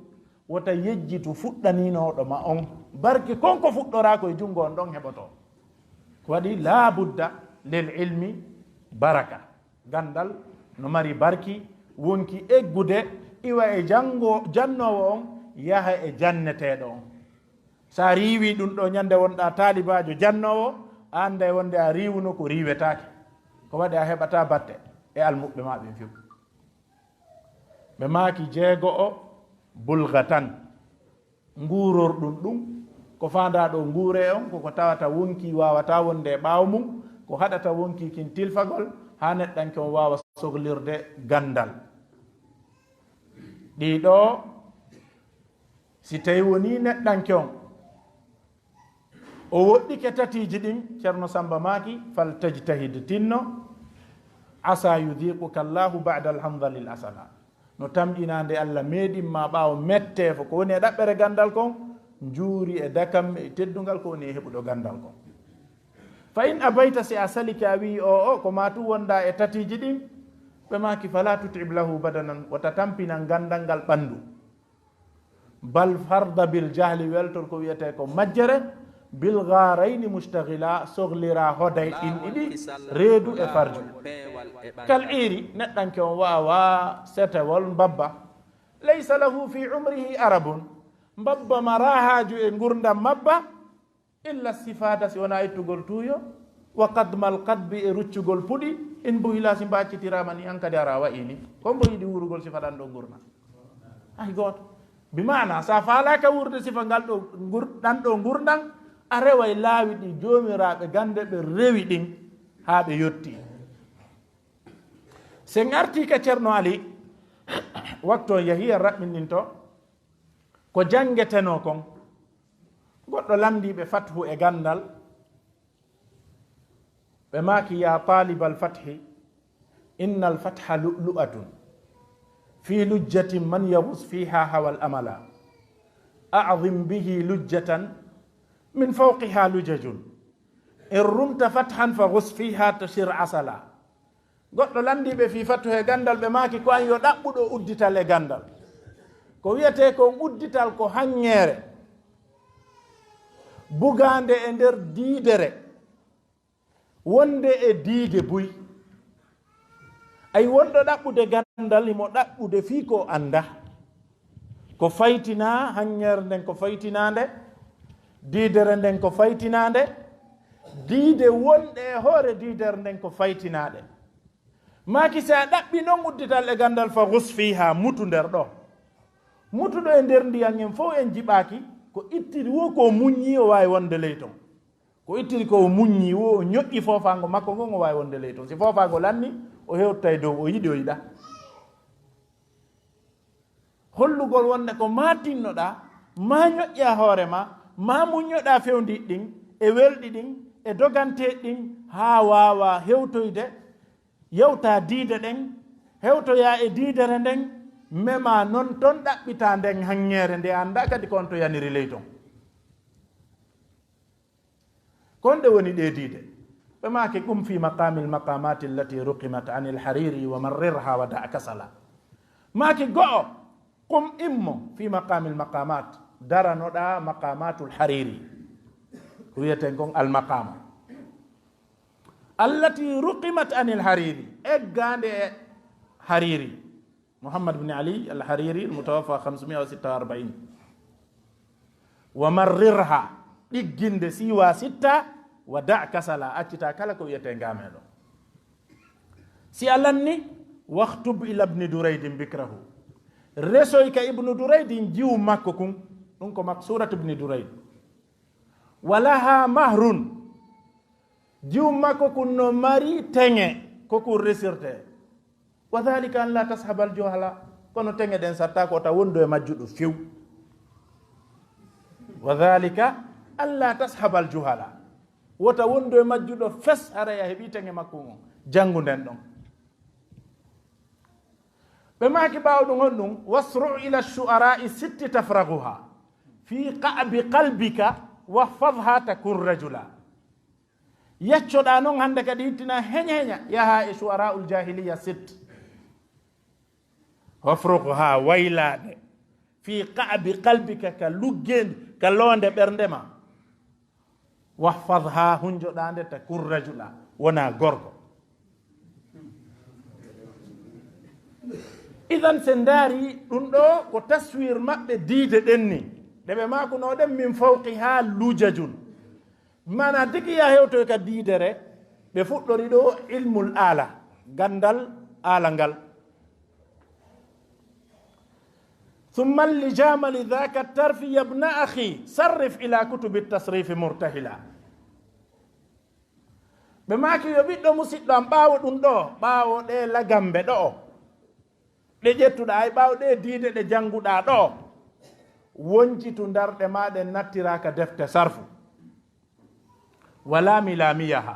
wota yejjitu fuɗɗaninoɗo ma on barki konko fuɗɗora koye junngo on ɗon heɓoto ko waɗi la budda lil ilmi baraka gandal no mari barki wonki eggude iwa e jannowo on yaha e janneteɗo on sa riiwi ɗum ɗo ñande wonɗa taalibajo jannowo anda wonde a riwuno ko riwetake ko waɗi a heɓata batte e almuɓɓe ma ɓen few ɓe maaki jeego o bulga tan nguuror ɗum ko fanda ɗo nguure on koko tawata wonki wawata wonde e ɓaawo mum ko haɗata wonki kin tilfagol ha neɗɗanke on wawa sohlirde gandal ɗiɗo si tawi woni neɗɗanke on o woɗɗike tatiji ɗin ceerno Samba maaki fal tajtahid tinno asa yudiquka llahu bada alhamdalil asana no tamƴinande Allah meeɗinma ɓaawo mette fo ko woni e ɗaɓɓere gandal kon juuri e dakam e teddungal ko woni e heɓuɗo gandal kon fa in abayta si a saliki a wi o ko matu wonda e tatiji ɗin ɓe maki fala tutib lahu badanan wata tampinan gandal ngal ɓandu bal farda bil jahli weltor ko wiyete ko majjere bil garayni mustahila sohlira hoday ɗin ɗiɗi reedu e farju kal iri neɗɗanke on wawa setewol mbabba laysa lahu fi umrihi arabun mbabba mara haaju e gurdam mabba illa sifada si wona ittugol tuuyo wa kadmal kadbi e ruccugol puɗi in bohila si mbaccitirama ni an kadi ara wayini ko mbo yiɗi wurugol sifa ɗan ɗo gurna hay goto bimana sa falaka wurde sifa ngal ɗo ɗan ɗo gurdan a reway laawi ɗi jomiraɓe gande ɓe rewi ɗin ha ɓe yetti sen arti ka ceerno ali waktu on yahiya raɓɓinɗin to ko jangeteno kon goɗɗo lamdiɓe fathu e gandal ɓe maki ya talib alfathi inna alfatha lu'lu'atun fi lujjatin man yahus fiha hawa al-amala a'zim bihi lujjatan min fawqiha lujajun in rumta fathan fa ghus fiha tashir asala goɗɗo landiɓe fi fattu e gandal ɓe maki ko an yo ɗaɓɓuɗo uddital e gandal ko wiyete kon uddital ko hanñere bugande e nder diidere wonde e diide buy ay wonɗo ɗaɓɓude gandal imo ɗaɓɓude fi ko anda ko faytina hanñere nden ko faytinande diidere nden ko faytinande diide wonɗe e hoore diidere nden ko faytinaɗe maki sa ɗaɓɓi noon uddital e gandal fa gus fiha mutu nder ɗo mutuɗo e nder ndiyan en fof en jiɓaki ko ittiri wo ko muññi o wawi wonde ley ton ko ittiri ko muññi wo o ñoƴƴi fofago makko ngon o wawi wonde ley ton si fofago lanni o hewtta e dow o yiɗi o yiɗa hollugol wonde ko ma tinnoɗa ma ñoƴƴa hoorema ma muññoɗa fewndi ɗin e welɗi ɗin e dogante ɗin ha wawa hewtoyde yewta diide ɗen hewtoya e diidere nden mema non ton ɗaɓɓita nden hanñere nde anda kadi kon to yaniri ley ton kon ɗe woni ɗe diide ɓe maki ɗum fi maqami lmaqamati allati ruqimat an ilhariri wa marrirha wa da kasala maki go'o qum immo fi maqami lmaqamat daranoɗa maqamatu lhariri wiyeten kon almaqama allati ruqimat an ilhariri eggande e hariri محمد بن علي الحريري المتوفى 546 ومررها إجند سوى 6 ودع كسلا أتتا كلكو يتنغامل سيالني واختب إلى ابن دريد بكره رسويك ابن دريد جيو مككم نكو مكسورة ابن دريد ولها مهر جيو مككم نماري تنغي كوكو رسرته وذلك أن لا تصحب الجهلاء كونو تنجي دين سرتاكو تا وندو ماجودو فيو وذلك أن لا تصحب الجهلاء وتا وندو ماجودو فس هريا هبي تنجي ماكو جانغو دين دون بما كباو دون واسرع إلى الشعراء 6 تفرغها في قعب قلبك واحفظها تكون رجلا يچو دانون هندك ديتنا هنيا يها شعراء الجاهلية 6 وافرقها ويلاد في قعب قلبك كلوجين كلونde berndema واحفظها hunjo dande ta kur rajula wona gorgo idan sendari dum do ko taswir mabbe diide denni debe mako no dem min fawqiha lujajun mana digi ya hewto ka diidere be fuddori do ilmul ala gandal alangal ثم اللجام لذاك الترف يا ابن أخي صرف إلى كتب التصريف مرتهلا بماكي يبيدو مسيطان باو دندو باو دي لغمبه دو دي جتو داي باو دي ديده دي جانغو دا دو wonci to darɗe maɗe nattiraka defte sarfu wala milamiyaha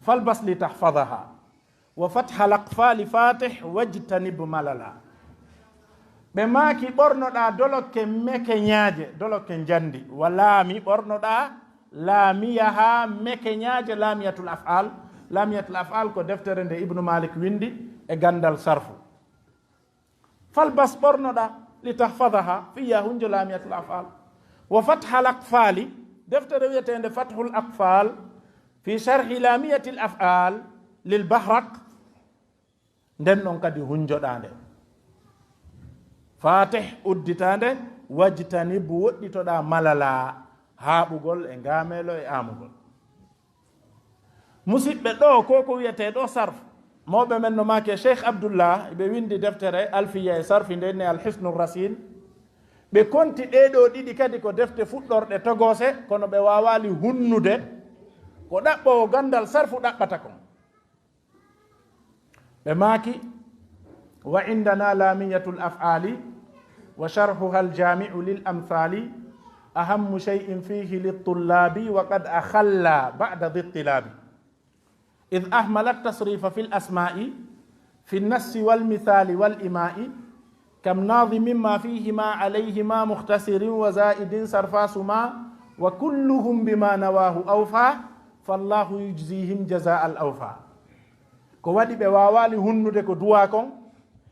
falbas li tahfadaha wa fatha laqfali fatih wajtanib malala ɓe maaki ɓornoɗa dolokke meke ñaaje dolokke jandi walaami ɓornoɗa laamiyaha mekeñaaje laamiyatul af'al. Laamiyatul af'al ko deftere nde Ibnu Malik windi e gandal sarfu. Falbas ɓornoɗa li tahfadaha fiya hunjo laamiyatul af'al. Wa fathal aqfali deftere wiyetende fathul aqfal fi sharhi laamiyatil af'al lil bahraq nden ɗon kadi hunjoɗa nde. Fatih udditande wajtanib woɗɗitoɗa malala haaɓugol e ngamelo e amugol. Musidɓe ɗo ko wiyete ɗo sarf mawɓe men no make Cheikh Abdoullah ɓe windi deftere alfiya e sarfi ndenne alhisnu rasin. Ɓe konti ɗeɗo ɗiɗi kadi ko defte fuɗɗorɗe togose kono ɓe wawali hunnude ko ɗaɓɓowo gandal sarfu ɗaɓɓata kon. ɓe maaki wa indana lamiyatul af'ali wa sharhuha aljami'u lil amthali ahammu shay'in fihi littullabi wa qad akhalla ba'da dhittilabi إذ أهمل التصريف في الأسماء في النص والمثال والإماء كم ناظم ما فيهما عليهما مختصر وزائد صرفاسما وكلهم بما نواه أوفى فالله يجزيهم جزاء الأوفى ko waɗi ɓe wawali hunnude ko duwa kon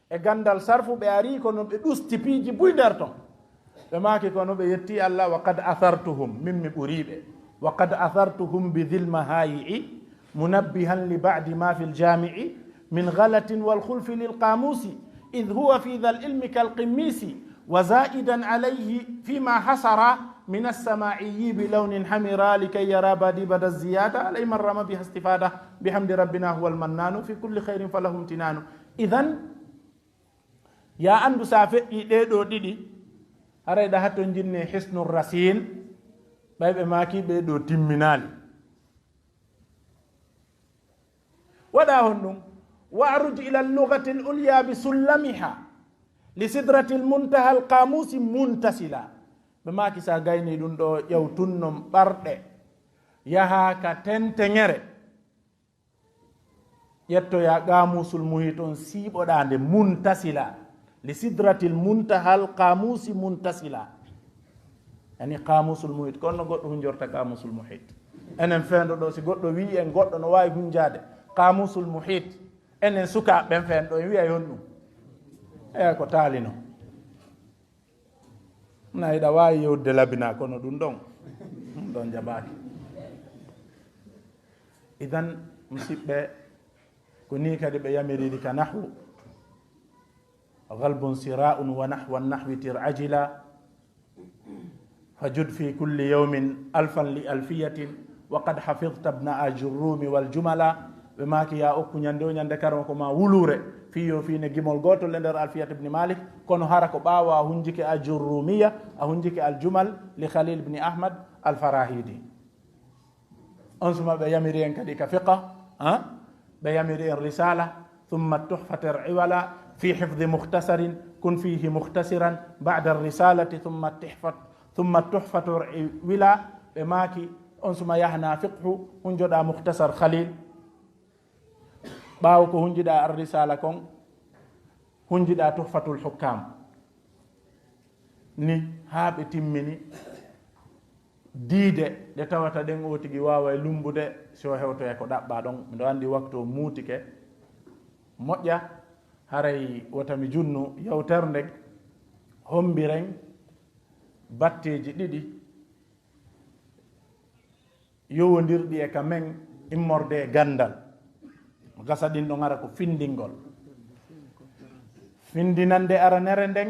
e gandal sarfu ɓe ari kono ɓe ɗusti piiji buy nder ton ɓe maaki kono ɓe yetti Allah wa qad athartuhum min mi ɓuriɓe wa qad athartuhum bi dhil mahayi'i منبها لبعد ما في الجامع من غلة والخلف للقاموس إذ هو في ذا العلم كالقميس وزائدا عليه فيما حصر من السماعي بلون حمراء لكي يرى بادبة الزيادة علي من رمى بها استفادة بحمد ربنا هو المنان في كل خير فله امتنان. إذن يا أندو سافئ إيدو ديدي هريدا حتى نجني حسن الرسين بيبقى ماكي بيدو تمنالي ودا هنم وأرج إلى اللغة العليا بسلمها لسدرة المنتهى القاموس منتسلا بما كسا غايني دون دو يوتنم برد يها كتنتنير يتو يا قاموس المحيط سيبو داند منتسلا لسدرة المنتهى القاموس منتسلا يعني قاموس المحيط كون غدو هنجورتا قاموس المحيط enen fendo do si goddo wi en goddo no wawi hunjade qamusul muhit enen suka ben fen do wi'a yon dum e ko talino na ida wawi yewde labina kono dum don jabaki. Idan musibbe ko ni kadi be yamiridi ka nahwu ghalbun sira'un wa nahwa an-nahwi tir'ajila fajud fi kulli yawmin alfan li alfiyatin wa qad hafidhta ibn ajurrumi wal jumala ɓe maaki ya okku ñande o ñande karma ko ma wulure fiyo fine gimol gotol e nder alfiyat ibni malik kono hara ko ɓaawa a hunjike ajurrumiya a hunjike aljumal li khalil ibni ahmad alfarahidi on suma ɓe yamiri en kadi ka fiqa ɓe yamiri en risala thumma tuhfat iwala fi hifdi mukhtasarin kun fihi mukhtasiran ba'da risalati thumma tuhfat wila ɓe maaki on suma yahna fiqhu hunjoɗa mukhtasar khalil ɓaawo ko hunjiɗa ar risala kon hunjiɗa tuhfatul hukam ni haa ɓe timmini diide ɗe tawata ɗen o tigi wawa e lumbude so hewtoye ko ɗaɓɓa ɗon miɗo andi waktu o muutike moƴƴa haray wotami junnu yewtere nden hombiren batteji ɗiɗi yowodirɗi e ka men immorde e gandal gasa ɗin ɗon ara ko findingol findinande aranere nden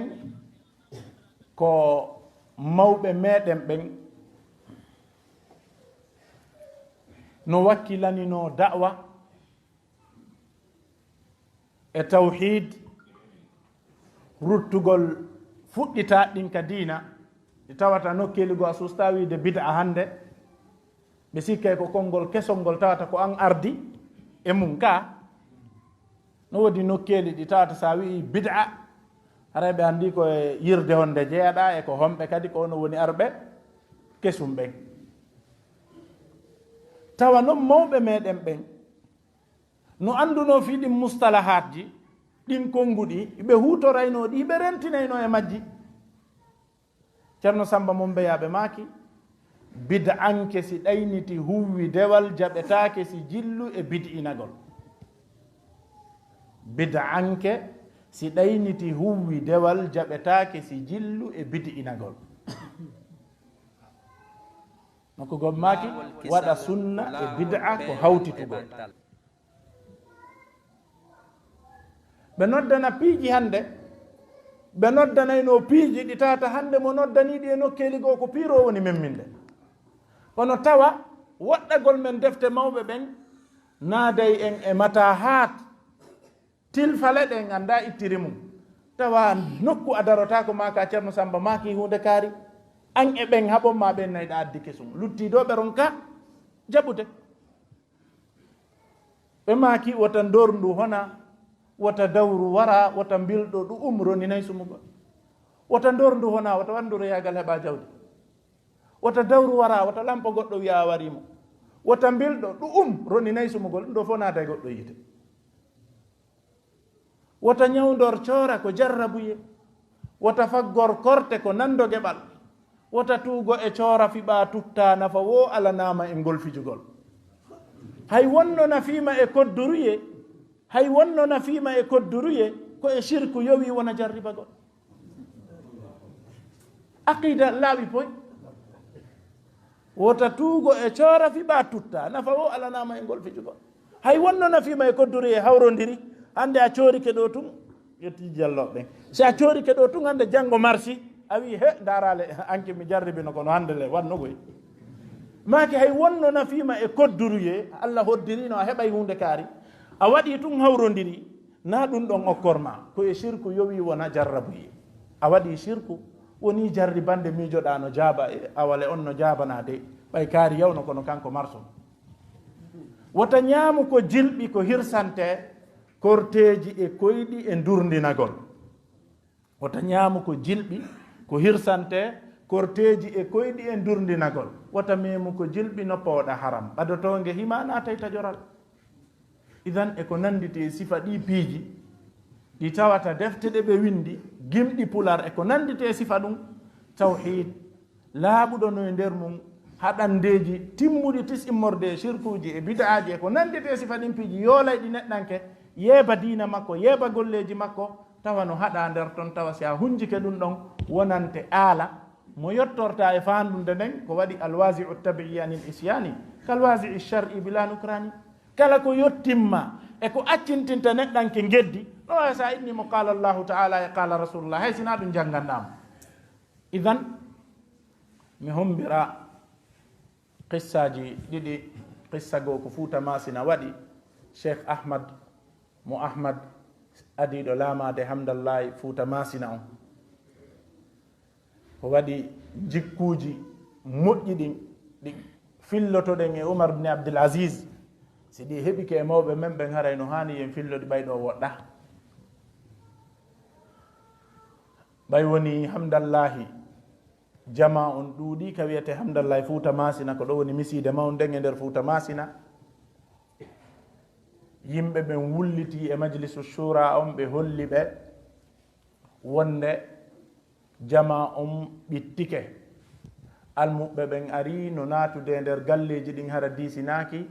ko mawɓe meɗen ɓen no wakkilanino da'wa e tawhid ruttugol fuɗɗita ɗin ka diina ɗi tawata nokkeligo a susta wiide bid'a hande ɓe sikkay ko konngol kesol ngol tawata ko an ardi e mum ka no wodi nokkeli ɗi tawata sa wi bid'a haray ɓe andi ko e yirde honde jeeɗa e ko homɓe kadi ko ono woni arɓe kesum ɓen tawa noon mawɓe meɗen ɓen no anduno fi ɗin mustalahat ji ɗin konnguɗi ɓe hutorayno ɗi ɓe rentinayno e majji ceerno samba mum beyaɓe maaki bid'anke si ɗayniti huwwi dewal jaɓetaake si jillu e bid'inagol. Bid'anke si ɗayniti huwwi dewal jaɓetaake si jillu e bid'inagol. noko gommaaki waɗa sunna e bid'a ko hawtitugol. ɓe noddana piiji hannde ɓe noddanayno piiji ɗi tata hannde mo noddaniiɗi e nokkeeli goo ko piiro woni memminde. kono tawa woɗɗagol men defte mawɓe ɓen naaday en e mata haat tilfale ɗen annda ittiri mum tawa nokku a darotako maka ceerno Samba maki hunde kaari an e ɓen haɓon ma ɓen nayɗa addi kesum luttiɗo ɓe ron ka jaɓude ɓe maki wota dorndu hona wota dawru wara wota bilɗo ɗu umroni nayi sumugol wota dorndu hona wota wanduro yagal heɓa jawdi wota dawru wara wota lampo goɗɗo wiya warimo wota bilɗo ɗu roni nayi sumugol ɗum ɗo fo naata e goɗɗo yite wota ñawdor coora ko jarrabuye wota faggor korte ko nando geɓal wota tuugo e coora fiɓa tutta nafa wo alanama e ngol fijugol hay wonno nafima e kodduruye hay wonno nafima e kodduruye ko e shirku yowi wona jarribagol aqida laaɓi poy wota tuugo e coora fiɓa tutta nafa wo alanama e ngol fijugol hay wonno nafima e kodduruye hawrodiri hande a coorike ɗo tun yetti jalloɓe si a coorike ɗo tun hande janggo marsi a wi he darale anke mi jarribino kono hande le wannogoy maake hay wonno nafima e kodduruye Allah hoddirino a heɓay hunde kaari a waɗi tun hawrodiri na ɗum ɗon okkorma ko e shirku yowi wona jarrabuye a waɗi shirku woni jarribande miijoɗa no jaaba e awale on no jabanade ɓay kaari yawno kono kanko marson wota ñaamu ko jilɓi ko hirsante korteji e koyɗi e durdinagol wota ñaamu ko jilɓi ko hirsante korteji e koyɗi e durdinagol wota memu ko jilɓi noppowoɗa haram ɓadotonge hima natay tajoral idan eko nanditi e sifa ɗi piiji ɗi tawata defte ɗe ɓe windi gimɗi pular eko nanditi e sifa ɗum tawhid laaɓuɗo no e nder mum haɗandeji timmuɗi tisimmorde e shirkuji e bid'aji eko nanditi e sifa ɗin piiji yoolay ɗi neɗɗanke yeeba diina makko yeeba golleji makko tawa no haɗa nder ton tawa si a hunjike ɗum ɗon wonante aala mo yettorta e faandude nden ko waɗi alwasi'u tabi'i anil isyani kalwasi'i shar'i bila nukrani kala ko yottimma e ko accintinta neɗɗanke geddi ɗo way sa innimo qala Allahu ta'ala e qala rasulullah hay sina ɗum janggannama idan mi hombira qissaji ɗiɗi qissa goo ko Fuuta Masina waɗi Cheikh Ahmad mo Ahmad adiɗo laamade hamdallahi Fuuta Masina on ko waɗi jikkuji moƴƴi ɗin ɗi fillotoɗen e Umar ibn Abdul Aziz si ɗi heɓike e mawɓe men ɓen haray no hani yen filloɗi ɓayɗo woɗɗa ɓay woni hamdallahi jama on ɗuuɗi ka wiyete hamdallahi Fuuta Masina ko ɗo woni miside mawden e nder Fuuta Masina yimɓe ɓen wulliti e majlisu shura on ɓe holli ɓe wonde jama on ɓittike almuɓɓe ɓen ari no natude nder galleji ɗin hara disinaki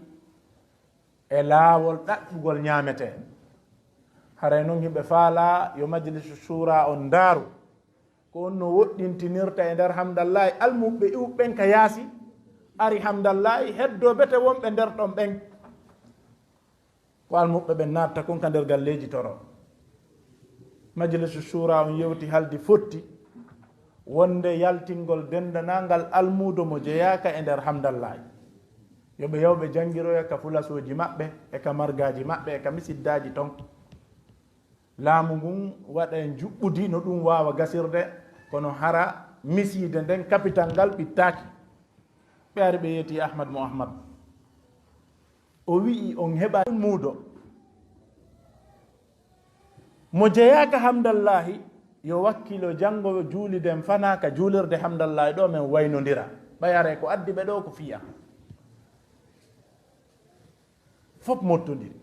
e laawol ɗaɓɓugol ñamete haray noon yimɓe faala yo majlisu shura on ndaaru ko on no woɗɗintinirta e nder hamdallahi almuɓɓe iwɓen ka yaasi ari hamdallahi heddo bete wonɓe nder ɗon ɓen ko almuɓɓe ɓen natta kon ka nder galleji toro majlisu shura on yewti haldi fotti wonde yaltingol dendanangal almudo mo jeyaka e nder hamdallahi yoɓe yawɓe jangiroya ka fulasoji maɓɓe e ka margaji maɓɓe e ka misiddaji ton laamu ngun waɗa en juɓɓudi no ɗum wawa gasirde kono hara miside nden capital ngal ɓittaki ɓe ari ɓe yeeti Ahmad mo Ahmad o wi'i on heɓa muudo mo jeyaka hamdallahi yo wakkilo janngo juuliden fana ka juulirde hamdallahi ɗo men waynodira ɓayare ko addi ɓe ɗo ko fiya fof mottodiri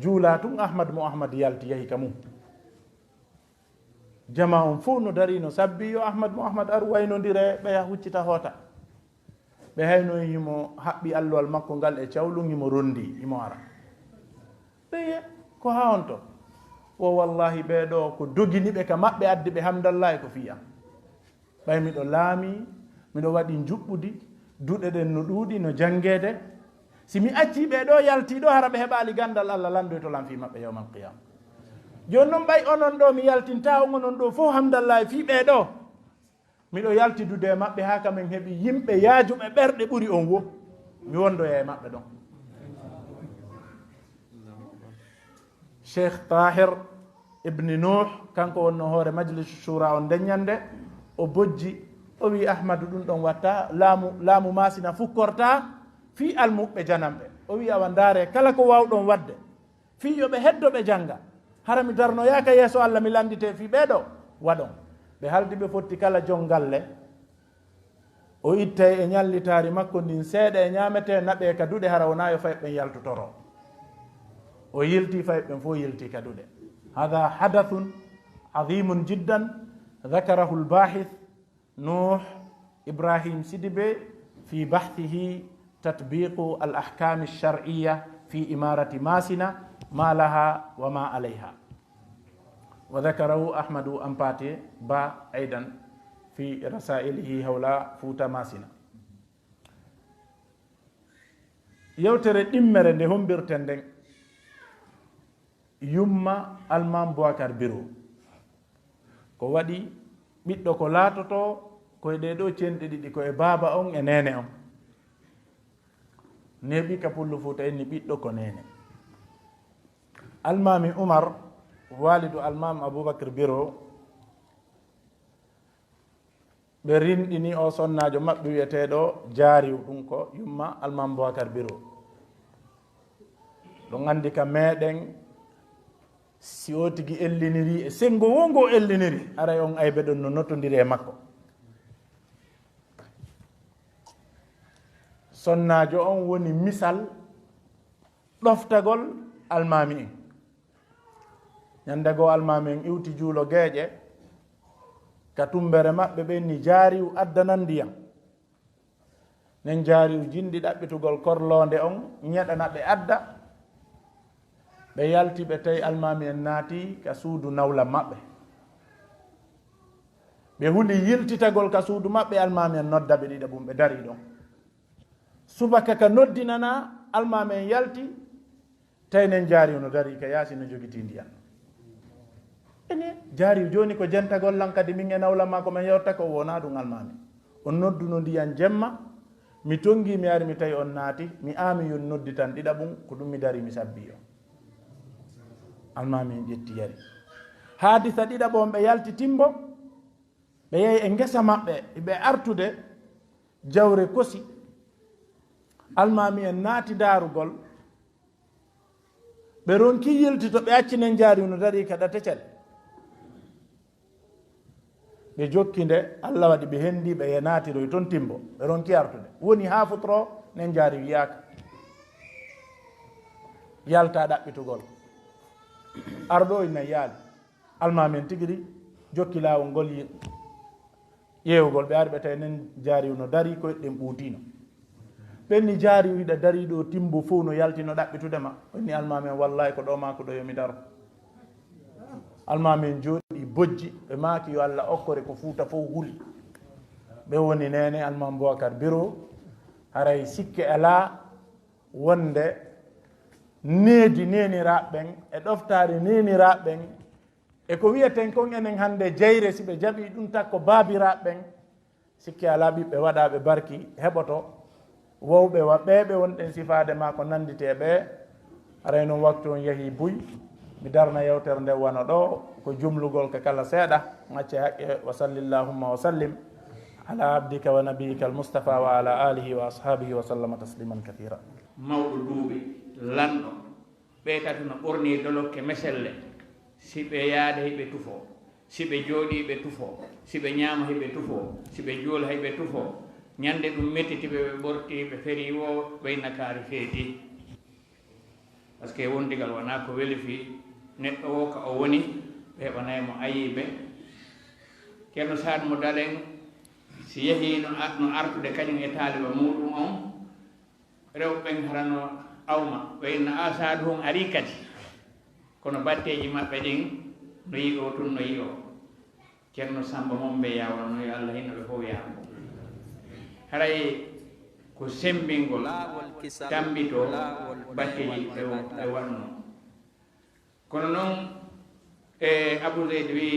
juula tun Ahmad mo Ahmad yalti yahi ka mum jama on fof no dari no sabbi yo Ahmad mo Ahmad ar waynodire ɓeya huccita hoota ɓe hayno himo haɓɓi allowal makko ngal e cawlum himo rondi himo ara ɓeye ko ha on to o wallahi ɓeɗo ko doginiɓe ka maɓɓe adde ɓe hamdallahi ko fiya ɓay miɗo laami miɗo waɗi juɓɓudi duɗe ɗen no ɗuuɗi no jangede si mi acci ɓeɗo yaltiɗo hara ɓe heɓali gandal Allah landoy to lam fi maɓɓe yawmal qiyama joni noon ɓay onon ɗo mi yaltinta on onon ɗo fof hamdallahi fi ɓeɗo miɗo yaltidude e maɓɓe ha kamen heeɓi yimɓe yaajuɓe ɓerɗe ɓuri on wo mi wondoya e maɓɓe ɗon cheikh tahir ibni nuh kanko wonno hoore majlisu shura on deññande o bojji o wi ahmadou ɗum ɗon watta laamu masina fukkorta fi almuɓɓe janamɓe o wi awa ndaare kala ko wawɗon wadde fi yoɓe heddoɓe jangga hara mi darnoyaka yeeso Allah mi landite fi ɓeɗo waɗon ɓe haldi ɓe fotti kala jon galle o ittay e ñallitari makko ndin seeɗa e ñamete naɓe ka duɗe hara wona yo fay ɓen yaltotoro o yilti fay ɓen fof yilti ka duɗe hada hadathun adimun jiddan ذكره الباحث نوح إبراهيم سيدبي في بحثه تطبيق الأحكام الشرعية في إمارة ماسنة ما لها وما عليها وذكره أحمد أمباتي با أيضا في رسائله حول فوتا ماسنة يوتر دمر nde hombirten nden yumma almam Boubacar Biro ko waɗi ɓiɗɗo ko laatoto koye ɗeɗo cenɗe ɗiɗi koye baaba on e nene on neɓi ka pullo Fouta en ni ɓiɗɗo ko nene almami Oumar walidu almam Aboubacar Biro ɓe rinɗini o sonnajo maɓɓe wiyeteɗo jaariw ɗum ko yumma almam Boubacar Biro ɗon andi ka meɗen si o tigi elliniri e sengo wongo elliniri aray on aybe ɗon no nottodiri e makko sonnajo on woni misal ɗoftagol almami en ñandego almami en iwti juulo geeƴe ka tumbere maɓɓe ɓen ni jaariw addanan ndiyam nen jaariw jindi ɗaɓɓitugol korlonde on ñeɗana ɓe adda ɓe yalti ɓe tawi almami en naati ka suudu nawla maɓɓe ɓe huli yiltitagol ka suudu maɓɓe almami en nodda ɓe ɗiɗa ɓum ɓe dari ɗon subaka ka noddinana almami en yalti tawi nen jaariw no dari ka yaasi no jogiti ndiyam ene jaariw joni ko jentagol lan kadi min e nawla ma komin yewta ko wona ɗum almami on nodduno ndiyam jemma mi tongi mi ari mi tawi on naati mi ami yon noddi tan ɗiɗa ɓum ko ɗum mi dari mi sabbi o almami en ƴetti yari haadisa ɗiɗaɓon ɓe yalti timbo ɓe yehi e ngesa maɓɓe ɓe artude jawre kosi almami en naati daarugol ɓe ronki yiltito ɓe accinen jaari no dari kada tecel ɓe jokki nde Allah waɗi ɓe hendi ɓe naatiroy toon timbo ɓe ronki artude woni ha futoro nen jaari wiyaka yalta ɗaɓɓitugol arɗo ina yaali almamen tigiri jokki laawol ngol ƴeewgol ɓe ari ɓe tawi nen jaariw no dari koyeɗɗen ɓuutino ɓenni jaariw hiɗa dari ɗo timbo fof no yaltino ɗaɓɓitudema ɓenni almamen wallahi ko ɗo ma ko ɗo yomi daro almamen jooɗi bojji ɓe maaki yo Allah okkore ko Fuuta fof huli ɓe woni nene almam Boubacar Biro haray sikke ala wonde needi neniraɓɓen e ɗoftare neniraɓɓen e ko wiyeten kon enen hande jeyre si ɓe jaɓi ɗum takko baabiraɓɓen sikki ala ɓiɓɓe waɗaɓe barki heɓoto wowɓe waɓɓeɓe wonɗen sifade ma ko nandite ɓe aray noon waktu on yeehi buy mi darna yewtere nde wona ɗo ko jumlugol ka kala seeɗa macce haqqe wa sallillahumma wa sallim ala abdika wa nabiyika al mustafa wa ala alihi wa ashabihi wa sallama tasliman kathira mawɗo duuɓi lanɗo ɓe kadi no ɓorni dolokke meselle si ɓe yaade heɓe tufo si ɓe jooɗi ɓe tufo si ɓe ñaama heɓe tufo si ɓe juula heɓe tufo ñande ɗum mettitiɓe ɓe ɓorti ɓe feri wo ɓeyna kaari feeti par ce que wondigal wona ko weli fi neɗɗo o ka o woni ɓe heɓanaymo ayiɓe ceerno Saad mo dalen si yehi no artude kañum e taaliba muɗum on rewɓen harano awma wayno asadu on ari kadi kono batteji maɓɓe ɗin no yi o tun no yi o ceerno Samba momɓe yawano yo Allah hinnoɓe fof yaamo haray ko sembingol tambito batteji ɓe waɗno kono noon e Abou Zeyd wi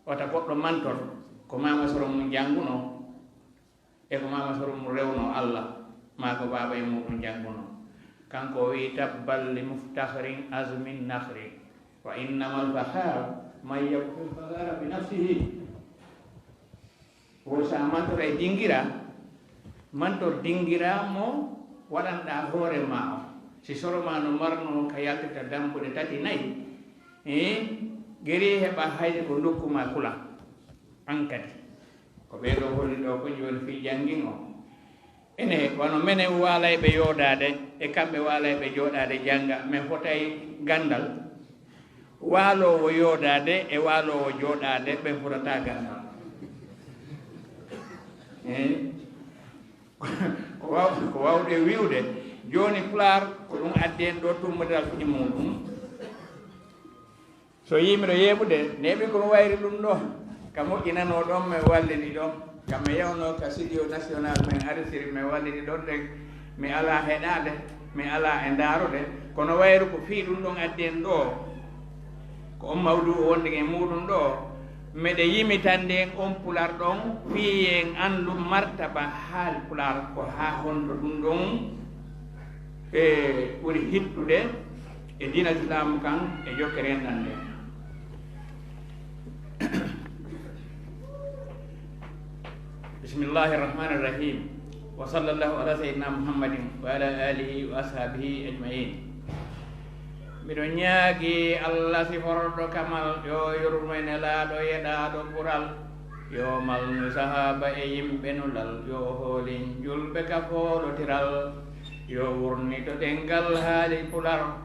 wata goɗɗo mantor ko mama soro mum jannguno e ko mama soro mum rewno Allah ma ko baba e muɗum jannguno kanko wi tabbal li muftahrin azmin nahri wa innamal fahar man yakfil fahara bi nafsihi wo sa mantor e dingira mantor dingira mo waɗanɗa hoore ma o si soroma no marno ka yaltita dambude tati nayi geri heɓa hayde ko dokkuma kula an kadi ko ɓeeɗo holli ɗo ko joni fi janngin o ene wano menen waalayɓe yoodade e kamɓe waalayɓe jooɗade jannga min fotay gandal waalowo yoodade e waalowo jooɗade ɓe fotata gandal ko wawɗe wiwde joni pular ko ɗum addi en ɗo tummodiral fuɗi muɗum so yimiɗo yeɓude neɓi kono wayri ɗum ɗo ka moƴƴinano ɗon mi wallini ɗon kammi yewno ka studio national min arisiri mi wallini ɗon de mi ala heɗade mi ala e daarude kono wayru ko fii ɗum ɗon addi en ɗo ko on mawdu o wonde e muɗum ɗo meɗe yimitande en on pular ɗon fii en andu martaba haali pular ko ha hondo ɗum ɗon e ɓuri hittude e dina islamu kan e jokkere en ɗan nde bismillahi irrahmani irrahim wa sallallahu ala sayyidina muhammadin wa ala alihi wa ashabihi ajmain mbiɗo ñaagi allah siforɗo kamal yo yurmene laaɗo yeɗaɗo ɓural yo malnu sahaba e yimɓe nulal yo hoolin julɓe kafooɗotiral yo wurnito ɗengal haali pular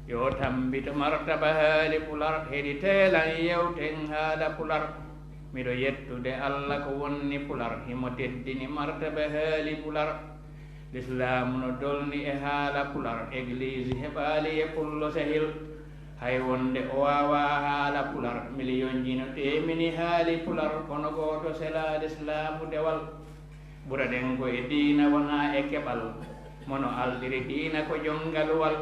yo tambito martaba haali pular heɗi teelan yewten haala pular miɗo yettude allah ko wonni pular himo teddini martaba haali pular l'islamu no dolni e haala pular église heɓaali e pullo sahil hay wonde o wawa haala pular million ji no temini haali pular kono goto sela l'islamu dewal ɓura ɗen ko e diina wona e keɓal mono aldiri diina ko jongal wal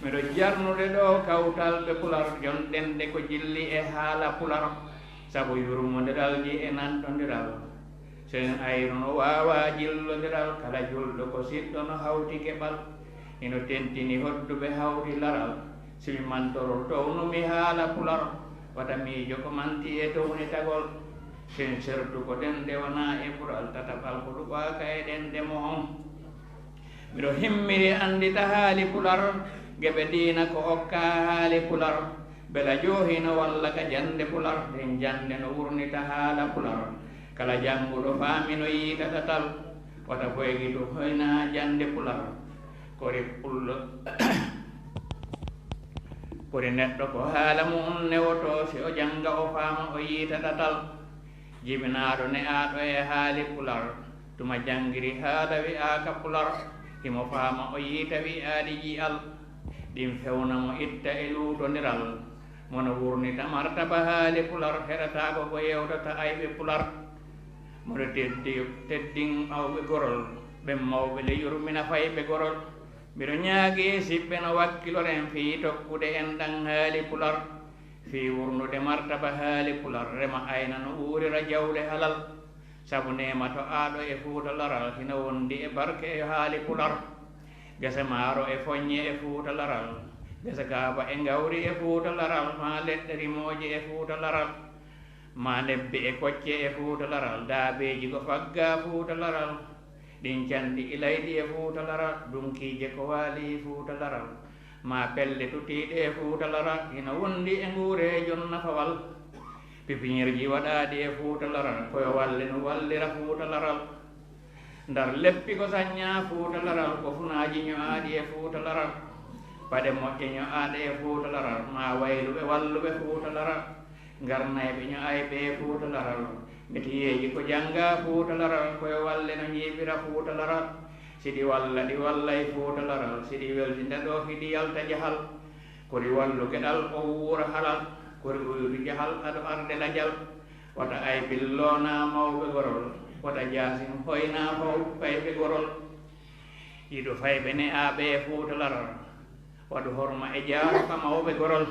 miɗo jarnude ɗo kawtalɓe pular jonɗenɗe ko jilli e haala pular sabu yurmodiral-ji e nanɗodiral sen ayru no wawa jillodiral kala julɗo ko siɗɗo no hawti keɓal ino tentini hodduɓe hawti laral simi mantoro townumi haala pular wata miijo ko manti e towni tagol sen sertu ko ɗenɗe wona e ɓural tataɓal ko ɗuɓaka e ɗenɗe mo on miɗo himmiri andita haali pular geɓe diina ko okka haali pular bela joohino walla ka jande pular den jande no wurnita haala pular kala jannguɗo faami no yiita tatal wata koygitu hoyna jande pular kori pullo pori neɗɗo ko haala mum newoto si o jannga o faama o yiita tatal jibinaaɗo ne aaɗo e haali pular tuma janngiri haala wi'aaka pular himo faama o yiita wi'aaɗi jiyal ɗin fewnamo itta e luutodiral mono wurnita martaba haali pular heɗataako ko yewtata ayɓe pular mono teddin awɓe gorol ɓen mawɓe le yurmina fayɓe gorol mbiɗo ñaagi siɓɓe no wakkiloren fii tokkude en ɗan haali pular fii wurnude martaba haali pular rema ayna no uurira jawle halal sabu nema to aaɗo e fuuta laral hino wondi e barke e haali pular gese maaro e foññe e fuuta laral gese kaaba e ngawri e fuuta laral ma leɗɗe rimooji e fuuta laral ma nebbe e kocce e fuuta laral daabeji ko fagga fuuta laral ɗin candi ilayɗi e fuuta laral dunkiije ko waali fuuta laral ma pelle tutiiɗe e fuuta laral hino wondi e nguure jonna fawal pipinirji waɗaadi e fuuta laral koyo walle no wallira fuuta laral ndar leppi ko sañña fuuta laral ko funaaji ño'aaɗi e fuuta laral paɗe moƴƴe ño'aaɗe e fuuta laral ma wayluɓe walluɓe fuuta laral ngarnayɓe ño'ayɓe e fuuta laral metiyeji ko janga fuutalaral koye walle no ñiɓira fuutalaral siɗi walla ɗi walla e fuutalaral siɗi weltinta ɗo hiɗi yalta jahal kori wallu geɗal o wuura halal kori uyudu jahal aɗo arde lajal wata ay billona mawɓe gorol wata jasin hoyna faw fayɓe gorol yiɗo fayɓe ne aɓe e fuutalaral waɗu horma e jaaro ka mawɓe gorol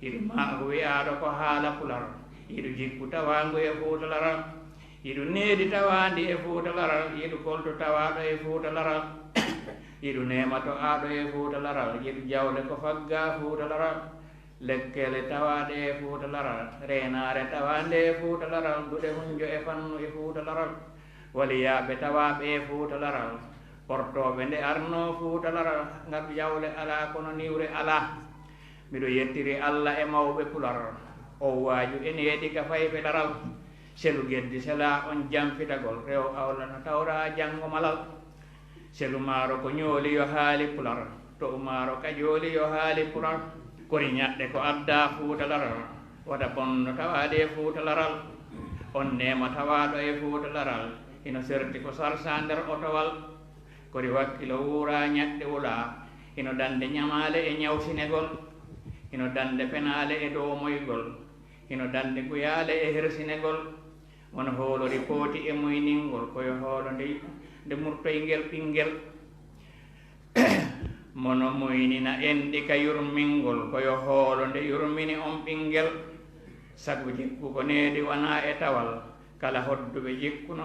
yiɗu maaru wi'aɗo ko haala pular yiɗu jikku tawangu e fuutalaral yiɗu needi tawandi e fuutalaral yiɗu kolto tawaɗo e fuutalaral yiɗu nemato aɗo e fuutalaral yiɗu jawle ko fagga fuutalaral lekkele tawaɗe e fuutalaral renare tawande e fuutalaral duɗe hunjo e fannu e fuutalaral waliyaɓe tawaɓe e fuutalaral portoɓe nde arno fuutalaral ngar jawle ala kono niwre ala mbiɗo yettiri allah e mawɓe pular o waaju e neeɗi ka fayɓe laral selu geddi sela on jamfitagol rew awla no tawra janngo malal selu maaro ko ñooli yo haali pular to umaaro ka jooli yo haali pular kori ñaɗɗe ko adda fuutalaral wata bonno tawaade fuutalaral on nema tawaɗo e fuutalaral ino serti ko sarsa nder otowal kori wakkilo wuura ñaɗɗe wula ino dande ñamale e ñawsinegol ino dande penale e dow moygol ino dande guyale e hersinegol wono hoolori pooti e muyningol koyo hoolo nde murtoyngel ɓinngel mono muynina enɗi ka yurmingol koyo hoolo nde yurmini on ɓinngel sagu jikku ko needi wona e tawal kala hodduɓe jikkuno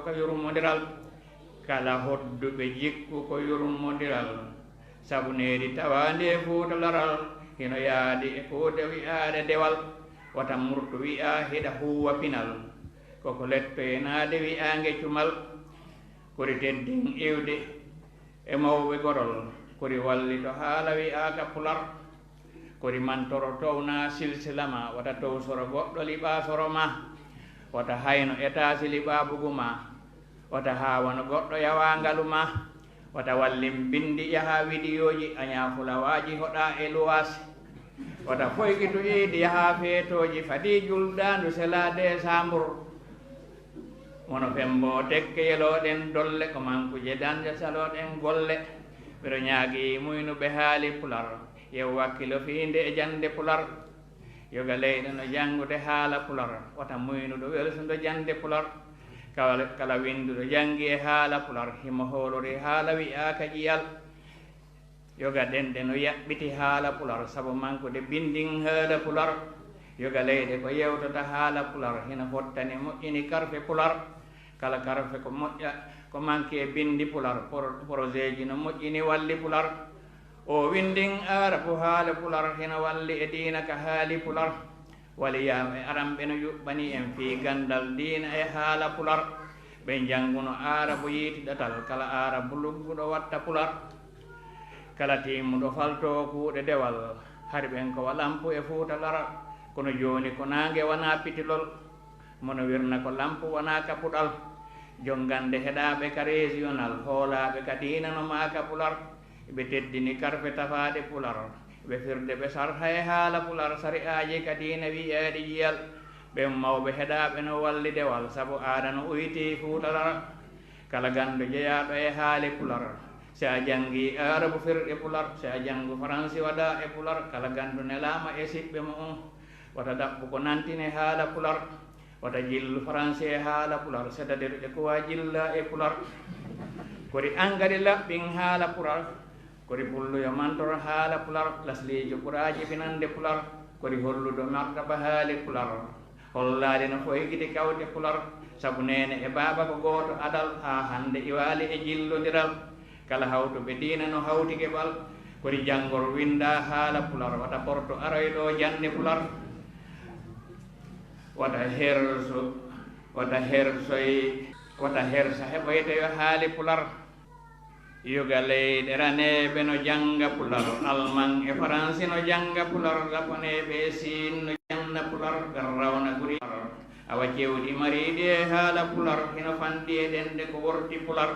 ko yurmodiral kala hodduɓe jikku ko yurmodiral sabu needi tawandi e fuutalaral hino yaadi e kuude wi'aade dewal wata murtu wi'a hiɗa huwa pinal koko lettoyenaade wi'aange cumal kori teddin iwde e mawɓe gorol kori walli to haala wi'aaka pular kori mantoro towna silsilama wata tow soro goɗɗo liɓa soro ma wata hayno étage liɓa bugu ma wata hawano goɗɗo yawangalu ma wata wallin bindi yaha widiyoji a ñafulawaji hoɗa e luwas wata foykitu iidi yaha feetoji fadi julɗandu sela décembre wono fembo tekke yeloɗen dolle ko mankuje dande saloɗen golle ɓeɗo ñaagi muynuɓe haali pular yew wakkilo fiinde e jande pular yoga leyɗe no janngude haala pular wata muynuɗo welsudo jande pular kala winduɗo jangi e haala pular himo hoolori haala wi'aka ƴiyal yoga ɗenɗe no yaɓɓiti haala pular saabu mankude bindin haala pular yoga leyɗe ko yewtata haala pular hino fottani moƴƴini karfe pular kala karfe ko moƴƴa ko manque e bindi pular projet ji no moƴƴini walli pular o windin arabu haala pular hino walli e diina ka haali pular waliyaɓe aranɓe no yuɓɓani en fii gandal diina e haala pular ɓe jannguno arabu yiitiɗatal kala arabu lugguɗo watta pular kala timmuɗo falto kuuɗe dewal hari ɓen ko lampu e fuutalara kono jooni ko naange wona pitilol mono wirna ko lampu wona ka puɗal jongande heɗaɓe ka régional hoolaɓe ka diina no maaka pular ɓe teddini karfe tafaɗe pular ɓe firde ɓe sarha e haala pular sari aji ka diina wi'aɗi jiyal ɓen mawɓe heɗaɓe no walli dewal saabu aada no uyti fuutalara kala gandu jeeyaɗo e haali pular si a jangi arabu firɗe pular si a jangu français waɗa e pular kala gandu nelama e siɓɓe mo on wata daɓɓu ko nantine haala pular wata jillu français e haala pular c'est à dire ɓe kowa jilla e pular kori engadi laɓɓin haala pular kori pulluyo mantoro haala pular laslijo ɓuraji finande pular kori holludo martaba haali pular hollade no foygide kawte pular saabu nene e baaba ko gooto adal ha hande iwali e jillodiral kala hawtuɓe diina no hawti keɓal kori janngor winda haala pular wata porto aroyɗo jande pular wata hersa heɓoyte yo haali pular yoga leyɗe raneɓe no janga pular alman e français no janga pular laponeɓe sin no janna pular garrawna guri awa cewɗi mariɗi e haala pular hino fanɗi e ɗenɗe ko worti pular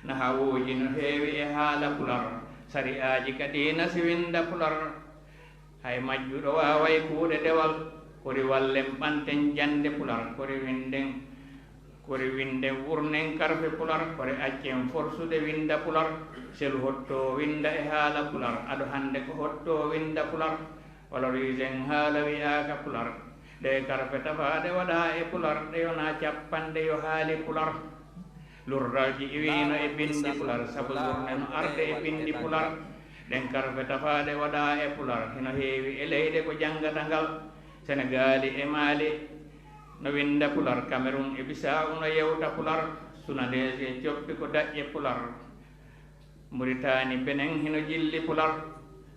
no hawuji no heewi e haala pular sari aji kadi nasi winda pular hay majjuɗo waway kuuɗe dewal kori wallen ɓanten jande pular kori winden wurnen karfe pular kori accen forsude winda pular selu hotto winda e haala pular aɗo hande ko hotto winda pular valorisen haala wiyaka pular ɗe karfe tafaɗe waɗa e pular ɗe yona capanɗe yo haali pular lurralji iwino e bindi pular saabu lurne no arde e bindi pular ɗen karfe tafaɗe waɗa e pular hino heewi e leyɗe ko janggata ngal sénégali e mali no winda pular cameron e bisau no yewta pular sunadese e coppi ko daƴƴe pular mauritani benen hino jilli pular